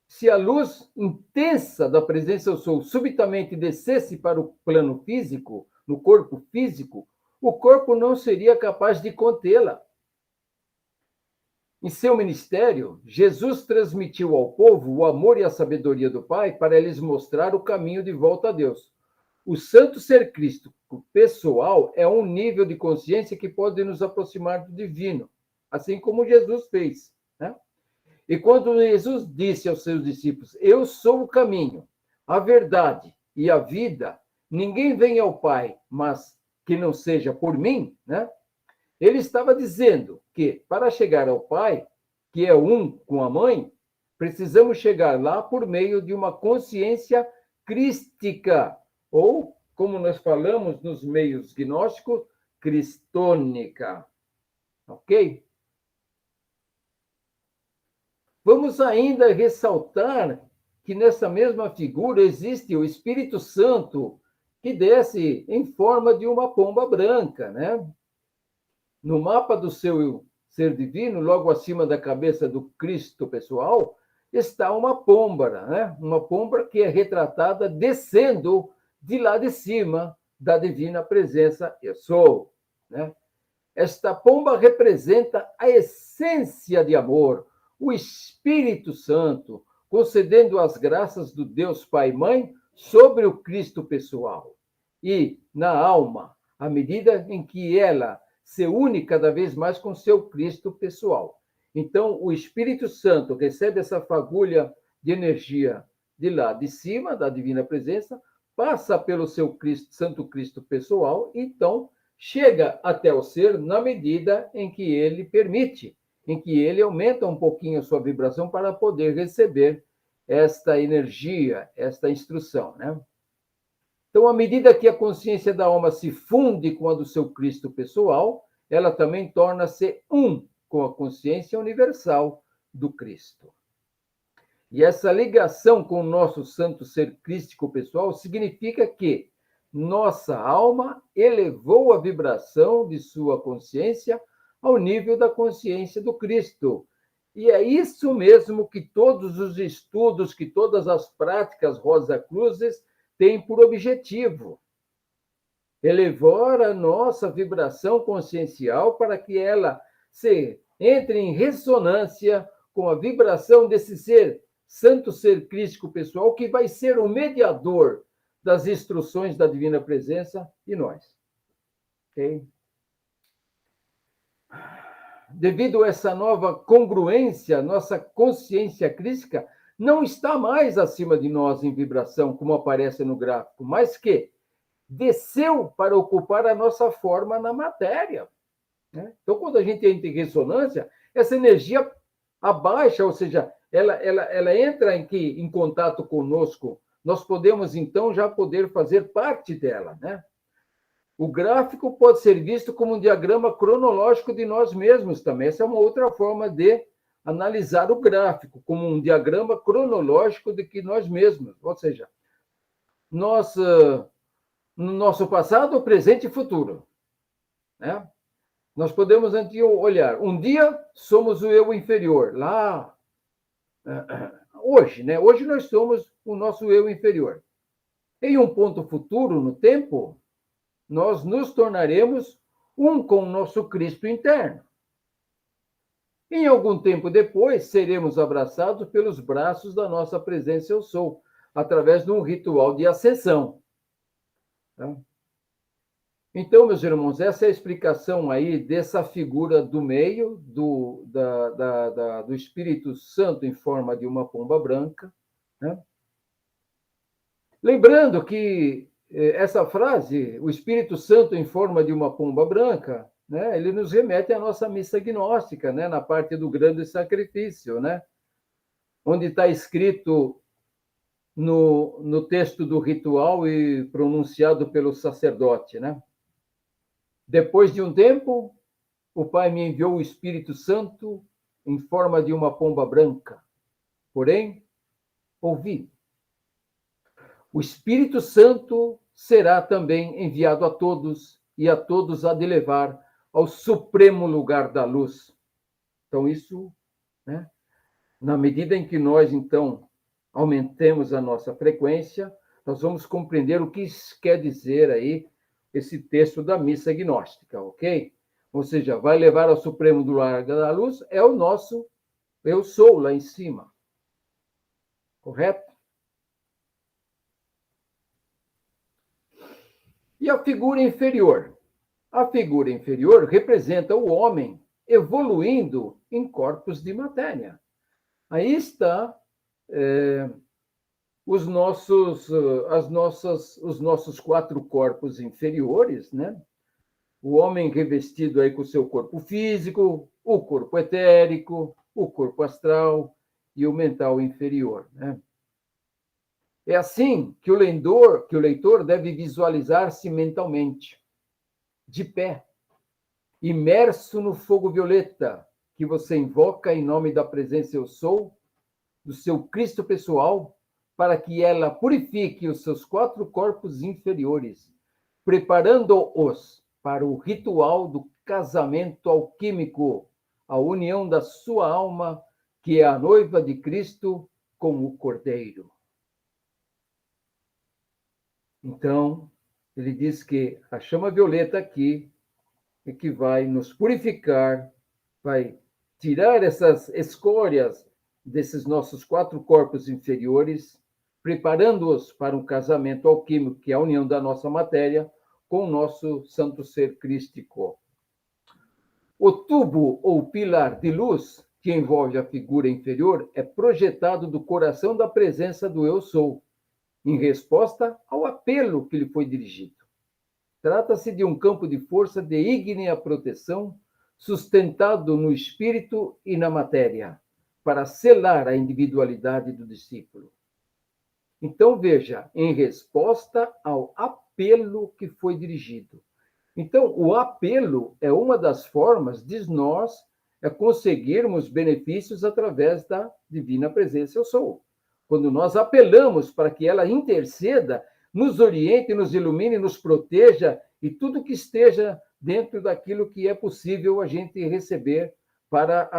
Se a luz intensa da presença eu sou subitamente descesse para o plano físico, no corpo físico, o corpo não seria capaz de contê-la. Em seu ministério, Jesus transmitiu ao povo o amor e a sabedoria do Pai para lhes mostrar o caminho de volta a Deus. O santo ser Cristo pessoal é um nível de consciência que pode nos aproximar do divino, assim como Jesus fez, né? E quando Jesus disse aos seus discípulos, eu sou o caminho, a verdade e a vida, ninguém vem ao Pai, mas que não seja por mim, né? Ele estava dizendo que para chegar ao Pai, que é um com a mãe, precisamos chegar lá por meio de uma consciência crística, ou, como nós falamos nos meios gnósticos, cristônica. Ok? Vamos ainda ressaltar que nessa mesma figura existe o Espírito Santo, que desce em forma de uma pomba branca, né? No mapa do seu ser divino, logo acima da cabeça do Cristo pessoal, está uma pomba, né? Uma pomba que é retratada descendo de lá de cima da divina presença eu sou, né? Esta pomba representa a essência de amor, o Espírito Santo, concedendo as graças do Deus Pai e Mãe sobre o Cristo pessoal. E na alma, à medida em que ela se une cada vez mais com seu Cristo pessoal. Então, o Espírito Santo recebe essa fagulha de energia de lá de cima, da divina presença, passa pelo seu Cristo, Santo Cristo pessoal, e então chega até o ser na medida em que ele permite, em que ele aumenta um pouquinho a sua vibração para poder receber esta energia, esta instrução, né? Então, à medida que a consciência da alma se funde com a do seu Cristo pessoal, ela também torna-se um com a consciência universal do Cristo. E essa ligação com o nosso santo ser crístico pessoal significa que nossa alma elevou a vibração de sua consciência ao nível da consciência do Cristo. E é isso mesmo que todos os estudos, que todas as práticas Rosacruzes têm por objetivo. Elevar a nossa vibração consciencial para que ela entre em ressonância com a vibração desse ser, santo ser crístico pessoal, que vai ser o mediador das instruções da divina presença e nós. Ok? Devido a essa nova congruência, nossa consciência crística não está mais acima de nós em vibração, como aparece no gráfico, mas que desceu para ocupar a nossa forma na matéria. né? Então, quando a gente entra em ressonância, essa energia abaixa, ou seja, ela entra em contato conosco. Nós podemos, então, já poder fazer parte dela, né? O gráfico pode ser visto como um diagrama cronológico de nós mesmos também. Essa é uma outra forma de analisar o gráfico, como um diagrama cronológico de que nós mesmos. Ou seja, nós, no nosso passado, presente e futuro, né? Nós podemos olhar. Um dia somos o eu inferior, lá hoje, né? Hoje nós somos o nosso eu inferior. Em um ponto futuro no tempo, nós nos tornaremos um com o nosso Cristo interno. Em algum tempo depois, seremos abraçados pelos braços da nossa presença eu sou, através de um ritual de ascensão. Tá? Então, meus irmãos, essa é a explicação aí dessa figura do meio, do Espírito Santo em forma de uma pomba branca. Né? Lembrando que essa frase, o Espírito Santo em forma de uma pomba branca, né, ele nos remete à nossa missa gnóstica, né, na parte do grande sacrifício, né, onde está escrito no texto do ritual e pronunciado pelo sacerdote, né? Depois de um tempo, o Pai me enviou o Espírito Santo em forma de uma pomba branca. Porém, ouvi. O Espírito Santo será também enviado a todos, e a todos há de levar ao supremo lugar da luz. Então, isso, né, na medida em que nós, então, aumentemos a nossa frequência, nós vamos compreender o que quer dizer aí esse texto da missa gnóstica, ok? Ou seja, vai levar ao supremo lugar da luz, é o nosso eu sou lá em cima. Correto? E a figura inferior? A figura inferior representa o homem evoluindo em corpos de matéria. Aí está os nossos 4 corpos inferiores, né? O homem revestido aí com o seu corpo físico, o corpo etérico, o corpo astral e o mental inferior, né? É assim que o leitor deve visualizar-se mentalmente, de pé, imerso no fogo violeta que você invoca em nome da presença eu sou, do seu Cristo pessoal, para que ela purifique os seus 4 corpos inferiores, preparando-os para o ritual do casamento alquímico, a união da sua alma, que é a noiva de Cristo, com o Cordeiro. Então, ele diz que a chama violeta aqui é que vai nos purificar, vai tirar essas escórias desses nossos 4 corpos inferiores, preparando-os para um casamento alquímico, que é a união da nossa matéria com o nosso santo ser crístico. O tubo ou pilar de luz que envolve a figura inferior é projetado do coração da presença do eu sou, em resposta ao apelo que lhe foi dirigido. Trata-se de um campo de força de ígnea proteção, sustentado no espírito e na matéria, para selar a individualidade do discípulo. Então, veja, em resposta ao apelo que foi dirigido. Então, o apelo é uma das formas de nós conseguirmos benefícios através da divina presença eu sou. Quando nós apelamos para que ela interceda, nos oriente, nos ilumine, nos proteja e tudo que esteja dentro daquilo que é possível a gente receber para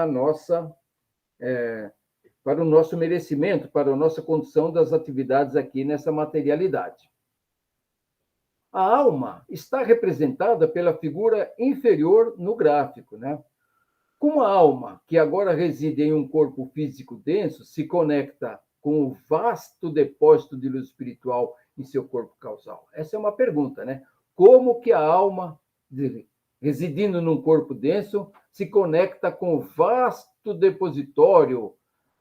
para o nosso merecimento, para a nossa condição das atividades aqui nessa materialidade. A alma está representada pela figura inferior no gráfico, né? Como a alma, que agora reside em um corpo físico denso, se conecta com o vasto depósito de luz espiritual em seu corpo causal? Essa é uma pergunta, né? Como que a alma, residindo num corpo denso, se conecta com o vasto depositório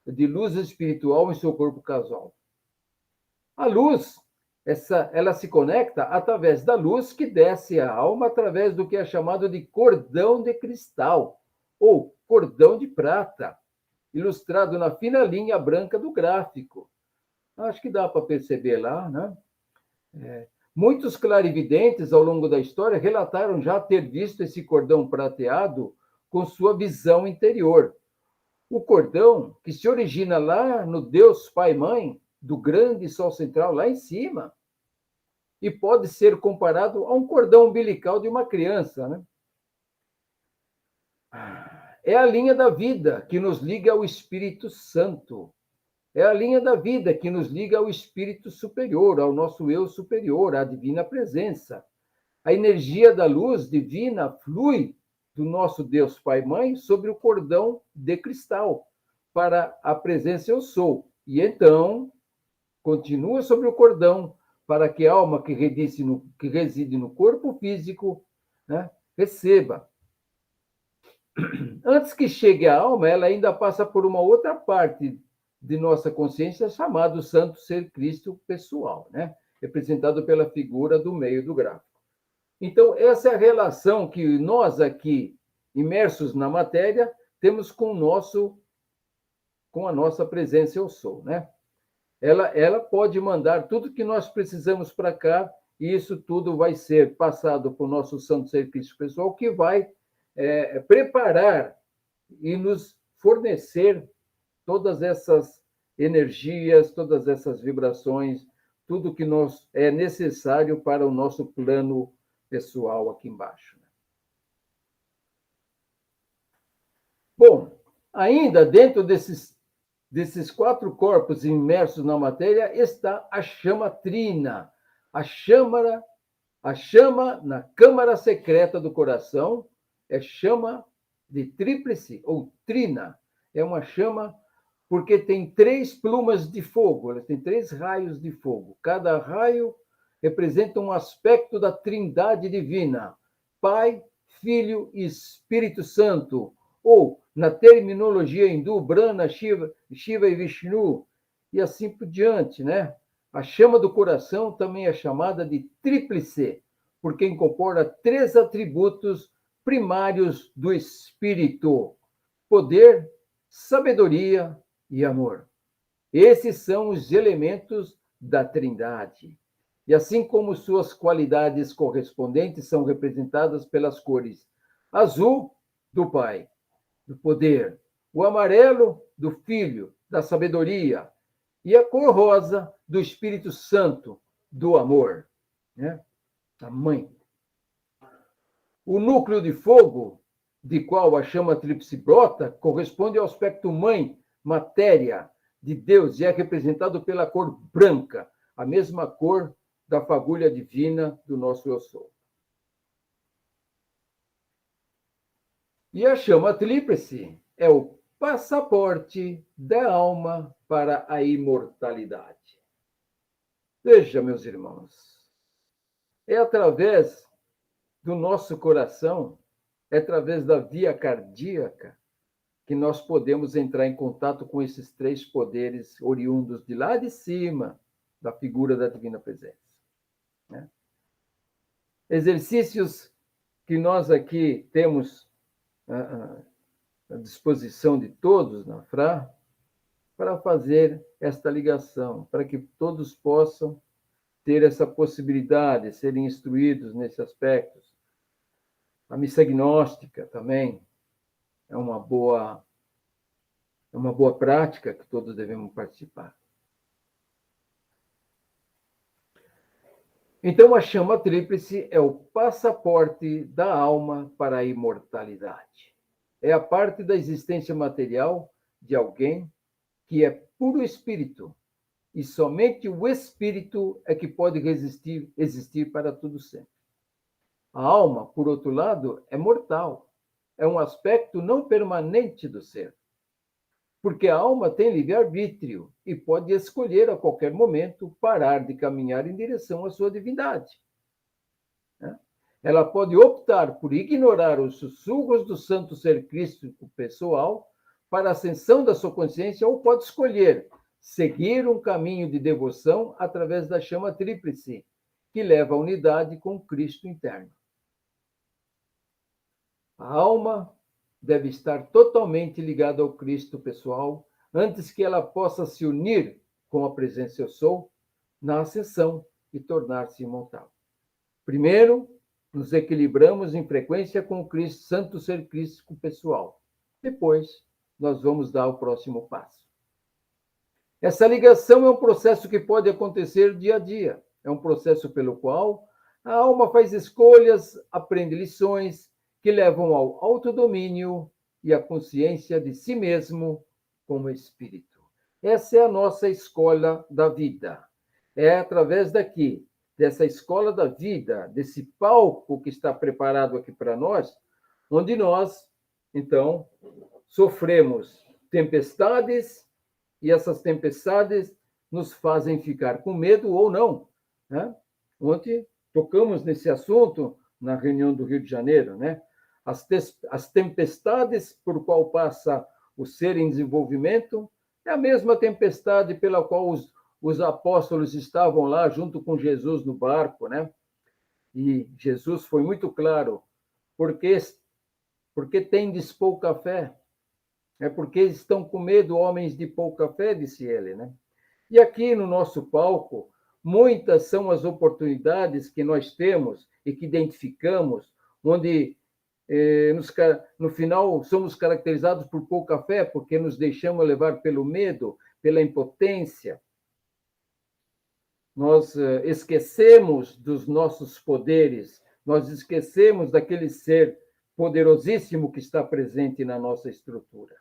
de luz espiritual em seu corpo causal? A luz ela se conecta através da luz que desce à alma através do que é chamado de cordão de cristal ou cordão de prata, ilustrado na fina linha branca do gráfico. Acho que dá para perceber lá, né? Muitos clarividentes ao longo da história relataram já ter visto esse cordão prateado com sua visão interior. O cordão, que se origina lá no Deus Pai-Mãe, do grande Sol central lá em cima, e pode ser comparado a um cordão umbilical de uma criança, né? É a linha da vida que nos liga ao Espírito Santo. É a linha da vida que nos liga ao Espírito superior, ao nosso eu superior, à divina presença. A energia da luz divina flui do nosso Deus Pai-Mãe sobre o cordão de cristal para a presença eu sou. E então, continua sobre o cordão para que a alma que reside no corpo físico, né, receba. Antes que chegue à alma, ela ainda passa por uma outra parte de nossa consciência, chamado Santo Ser Cristo pessoal, né? Representado pela figura do meio do gráfico. Então, essa é a relação que nós aqui, imersos na matéria, temos com a nossa presença eu sou, né? Ela pode mandar tudo que nós precisamos para cá, e isso tudo vai ser passado para o nosso Santo Ser Cristo pessoal, que vai preparar e nos fornecer todas essas energias, todas essas vibrações, tudo que é necessário para o nosso plano pessoal aqui embaixo. Bom, ainda dentro desses 4 corpos imersos na matéria está a chama trina, a chama na câmara secreta do coração, é chama de tríplice ou trina, é uma chama porque tem 3 plumas de fogo, ela tem 3 raios de fogo. Cada raio representa um aspecto da Trindade divina, Pai, Filho e Espírito Santo, ou, na terminologia hindu, Brahma, Shiva e Vishnu, e assim por diante, né? A chama do coração também é chamada de tríplice, porque incorpora 3 atributos primários do espírito: poder, sabedoria e amor. Esses são os elementos da Trindade. E assim como suas qualidades correspondentes são representadas pelas cores azul do Pai, do poder, o amarelo do Filho, da sabedoria, e a cor rosa do Espírito Santo, do amor, né? A mãe. O núcleo de fogo, de qual a chama tríplice brota, corresponde ao aspecto mãe, matéria de Deus, e é representado pela cor branca, a mesma cor da fagulha divina do nosso eu sou. E a chama tríplice é o passaporte da alma para a imortalidade. Veja, meus irmãos, é através do nosso coração, é através da via cardíaca, que nós podemos entrar em contato com esses 3 poderes oriundos de lá de cima, da figura da Divina Presença, né? Exercícios que nós aqui temos à disposição de todos na FRA, para fazer esta ligação, para que todos possam ter essa possibilidade, serem instruídos nesse aspecto. A missa gnóstica também é uma boa prática que todos devemos participar. Então, a chama tríplice é o passaporte da alma para a imortalidade. É a parte da existência material de alguém que é puro espírito, e somente o espírito é que pode existir para todo sempre. A alma, por outro lado, é mortal, é um aspecto não permanente do ser, porque a alma tem livre-arbítrio e pode escolher a qualquer momento parar de caminhar em direção à sua divindade. Ela pode optar por ignorar os sussurros do Santo Ser Crístico pessoal para a ascensão da sua consciência, ou pode escolher seguir um caminho de devoção através da chama tríplice, que leva à unidade com Cristo interno. A alma deve estar totalmente ligada ao Cristo pessoal antes que ela possa se unir com a presença eu sou na ascensão e tornar-se imortal. Primeiro, nos equilibramos em frequência com o Cristo, Santo Ser Crístico pessoal. Depois, nós vamos dar o próximo passo. Essa ligação é um processo que pode acontecer dia a dia. É um processo pelo qual a alma faz escolhas, aprende lições que levam ao autodomínio e à consciência de si mesmo como espírito. Essa é a nossa escola da vida. É através daqui, dessa escola da vida, desse palco que está preparado aqui para nós, onde nós, então, sofremos tempestades e essas tempestades nos fazem ficar com medo ou não, né? Ontem tocamos nesse assunto na reunião do Rio de Janeiro, né? As tempestades por qual passa o ser em desenvolvimento é a mesma tempestade pela qual os apóstolos estavam lá junto com Jesus no barco, né? E Jesus foi muito claro, porque tendes pouca fé. É porque estão com medo homens de pouca fé, disse ele, né? E aqui no nosso palco, muitas são as oportunidades que nós temos e que identificamos, onde no final somos caracterizados por pouca fé, porque nos deixamos levar pelo medo, pela impotência. Nós esquecemos dos nossos poderes, nós esquecemos daquele ser poderosíssimo que está presente na nossa estrutura.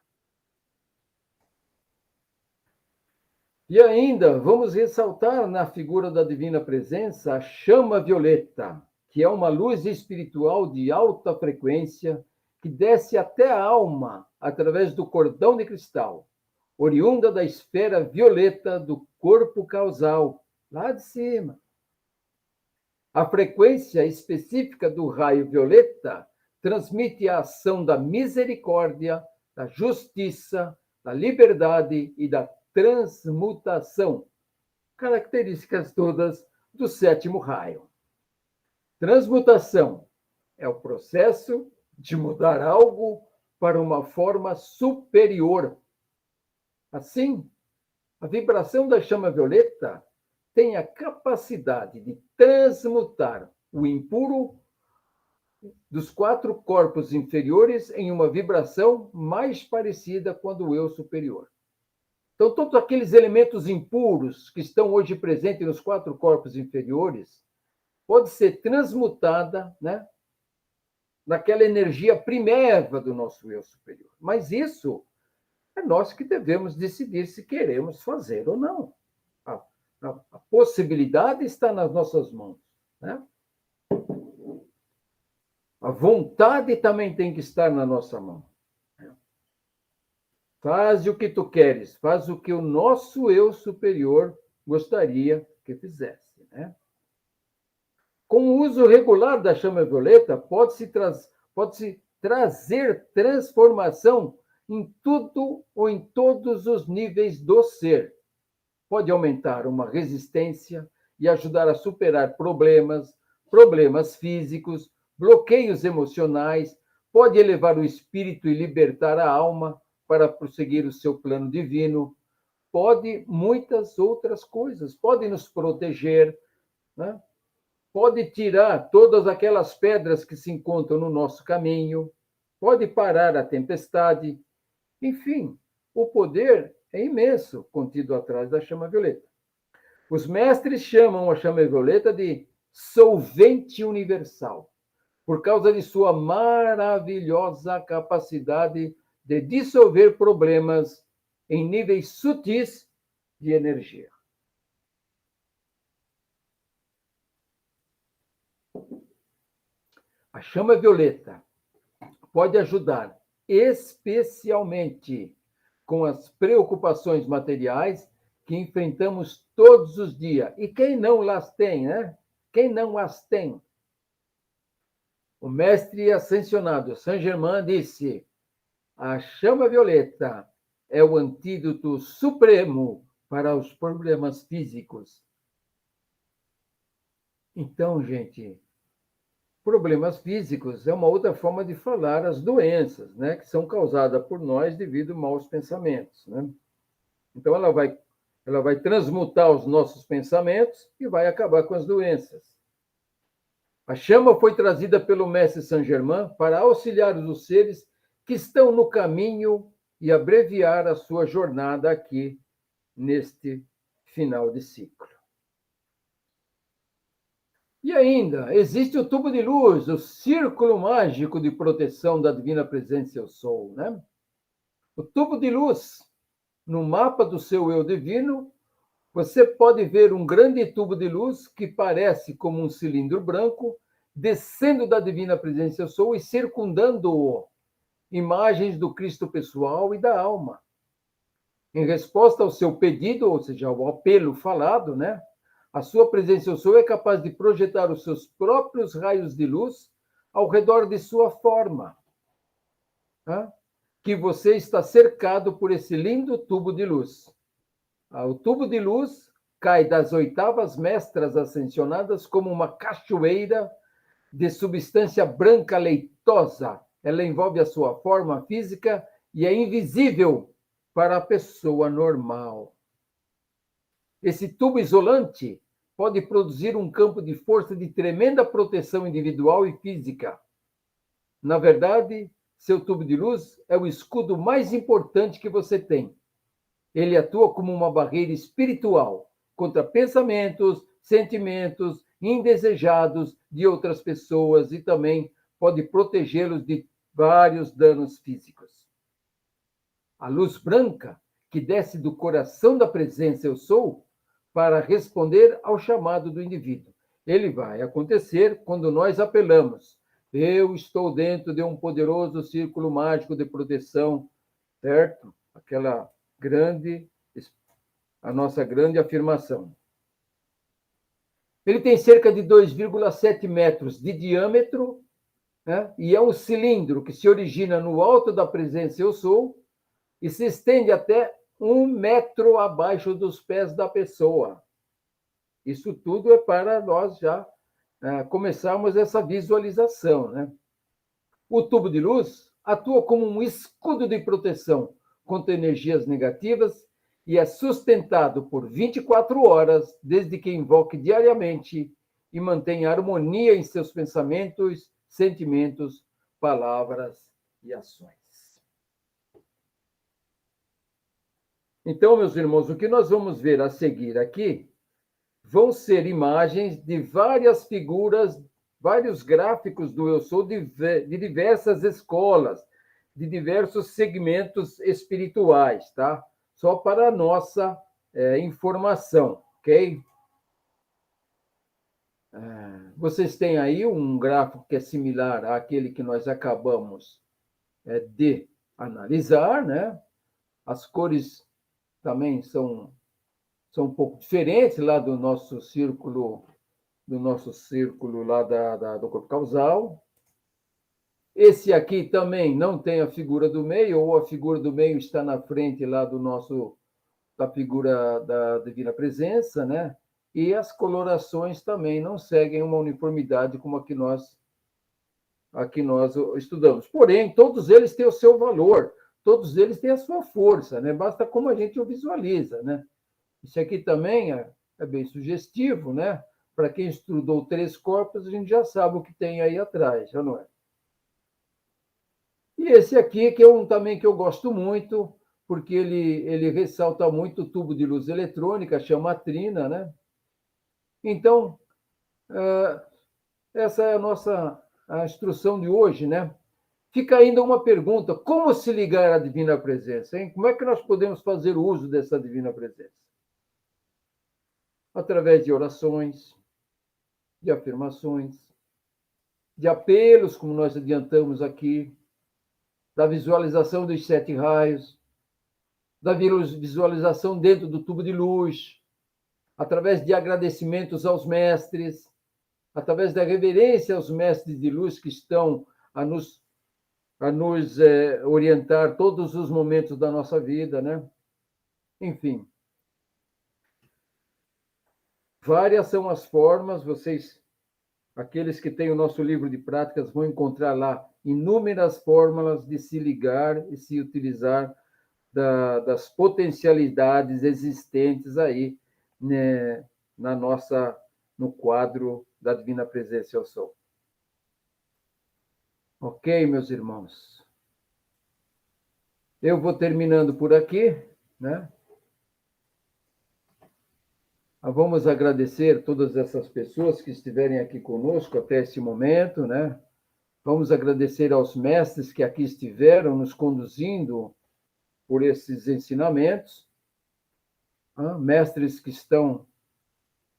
E ainda vamos ressaltar na figura da Divina Presença a chama violeta, que é uma luz espiritual de alta frequência que desce até a alma através do cordão de cristal, oriunda da esfera violeta do corpo causal, lá de cima. A frequência específica do raio violeta transmite a ação da misericórdia, da justiça, da liberdade e da transmutação, características todas do sétimo raio. Transmutação é o processo de mudar algo para uma forma superior. Assim, a vibração da chama violeta tem a capacidade de transmutar o impuro dos 4 corpos inferiores em uma vibração mais parecida com a do eu superior. Então, todos aqueles elementos impuros que estão hoje presentes nos 4 corpos inferiores pode ser transmutada, né, naquela energia primeva do nosso eu superior. Mas isso é nós que devemos decidir se queremos fazer ou não. A possibilidade está nas nossas mãos, né? A vontade também tem que estar na nossa mão. Faz o que tu queres, faz o que o nosso eu superior gostaria que fizesse, né? Com o uso regular da chama violeta, pode-se trazer transformação em tudo ou em todos os níveis do ser. Pode aumentar uma resistência e ajudar a superar problemas físicos, bloqueios emocionais, pode elevar o espírito e libertar a alma para prosseguir o seu plano divino, pode muitas outras coisas, pode nos proteger, né? Pode tirar todas aquelas pedras que se encontram no nosso caminho, pode parar a tempestade, enfim, o poder é imenso contido atrás da chama violeta. Os mestres chamam a chama violeta de solvente universal, por causa de sua maravilhosa capacidade de dissolver problemas em níveis sutis de energia. A chama violeta pode ajudar especialmente com as preocupações materiais que enfrentamos todos os dias. E quem não as tem, né? Quem não as tem? O mestre ascensionado Saint-Germain disse: a chama violeta é o antídoto supremo para os problemas físicos. Então, gente, problemas físicos é uma outra forma de falar as doenças, né, que são causadas por nós devido a maus pensamentos, né? Então, ela vai transmutar os nossos pensamentos e vai acabar com as doenças. A chama foi trazida pelo mestre Saint-Germain para auxiliar os seres que estão no caminho e abreviar a sua jornada aqui neste final de ciclo. E ainda, existe o tubo de luz, o círculo mágico de proteção da Divina Presença Eu Sou, né? O tubo de luz, no mapa do seu eu divino, você pode ver um grande tubo de luz que parece como um cilindro branco, descendo da Divina Presença Eu Sou e circundando-o, imagens do Cristo pessoal e da alma. Em resposta ao seu pedido, ou seja, ao apelo falado, né? A sua presença eu sou é capaz de projetar os seus próprios raios de luz ao redor de sua forma. Tá? Que você está cercado por esse lindo tubo de luz. O tubo de luz cai das oitavas mestras ascensionadas como uma cachoeira de substância branca leitosa. Ela envolve a sua forma física e é invisível para a pessoa normal. Esse tubo isolante pode produzir um campo de força de tremenda proteção individual e física. Na verdade, seu tubo de luz é o escudo mais importante que você tem. Ele atua como uma barreira espiritual contra pensamentos, sentimentos indesejados de outras pessoas e também pode protegê-los de vários danos físicos. A luz branca que desce do coração da presença Eu Sou para responder ao chamado do indivíduo. Ele vai acontecer quando nós apelamos. Eu estou dentro de um poderoso círculo mágico de proteção, certo? A nossa grande afirmação. Ele tem cerca de 2,7 metros de diâmetro, né? E é um cilindro que se origina no alto da presença Eu Sou e se estende até 1 metro abaixo dos pés da pessoa. Isso tudo é para nós já começarmos essa visualização, né? O tubo de luz atua como um escudo de proteção contra energias negativas e é sustentado por 24 horas, desde que invoque diariamente e mantenha harmonia em seus pensamentos, sentimentos, palavras e ações. Então, meus irmãos, o que nós vamos ver a seguir aqui vão ser imagens de várias figuras, vários gráficos do Eu Sou de diversas escolas, de diversos segmentos espirituais, tá? Só para a nossa informação, ok? Vocês têm aí um gráfico que é similar àquele que nós acabamos de analisar, né? As cores também são um pouco diferentes lá do nosso círculo lá do corpo causal. Esse aqui também não tem a figura do meio, ou a figura do meio está na frente lá da figura da Divina Presença, né? E as colorações também não seguem uma uniformidade como a que nós estudamos. Porém, todos eles têm o seu valor, todos eles têm a sua força, né? Basta como a gente o visualiza, né? Isso aqui também é bem sugestivo, né? Para quem estudou 3 corpos, a gente já sabe o que tem aí atrás, já não é? E esse aqui, que é também que eu gosto muito, porque ele ressalta muito o tubo de luz eletrônica, chama trina, né? Então, essa é a instrução de hoje, né? Fica ainda uma pergunta: como se ligar à Divina Presença, hein? Como é que nós podemos fazer uso dessa Divina Presença? Através de orações, de afirmações, de apelos, como nós adiantamos aqui, da visualização dos 7 raios, da visualização dentro do tubo de luz, através de agradecimentos aos mestres, através da reverência aos mestres de luz que estão a nos orientar todos os momentos da nossa vida, né? Enfim, Várias são as formas, aqueles que têm o nosso livro de práticas, vão encontrar lá inúmeras fórmulas de se ligar e se utilizar das potencialidades existentes aí, né, no quadro da Divina Presença Eu Sou. Ok, meus irmãos? Eu vou terminando por aqui, né? Vamos agradecer todas essas pessoas que estiverem aqui conosco até esse momento, né? Vamos agradecer aos mestres que aqui estiveram nos conduzindo por esses ensinamentos, mestres que estão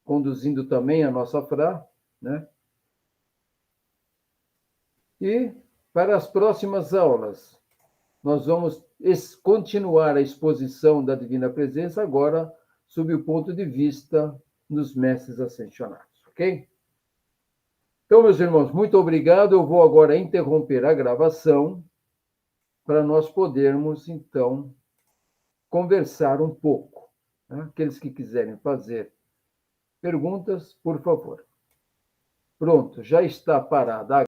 conduzindo também a nossa FRA, né? E para as próximas aulas, nós vamos continuar a exposição da Divina Presença agora sob o ponto de vista dos mestres ascensionados, ok? Então, meus irmãos, muito obrigado. Eu vou agora interromper a gravação para nós podermos, então, conversar um pouco. Né? Aqueles que quiserem fazer perguntas, por favor. Pronto, já está parada a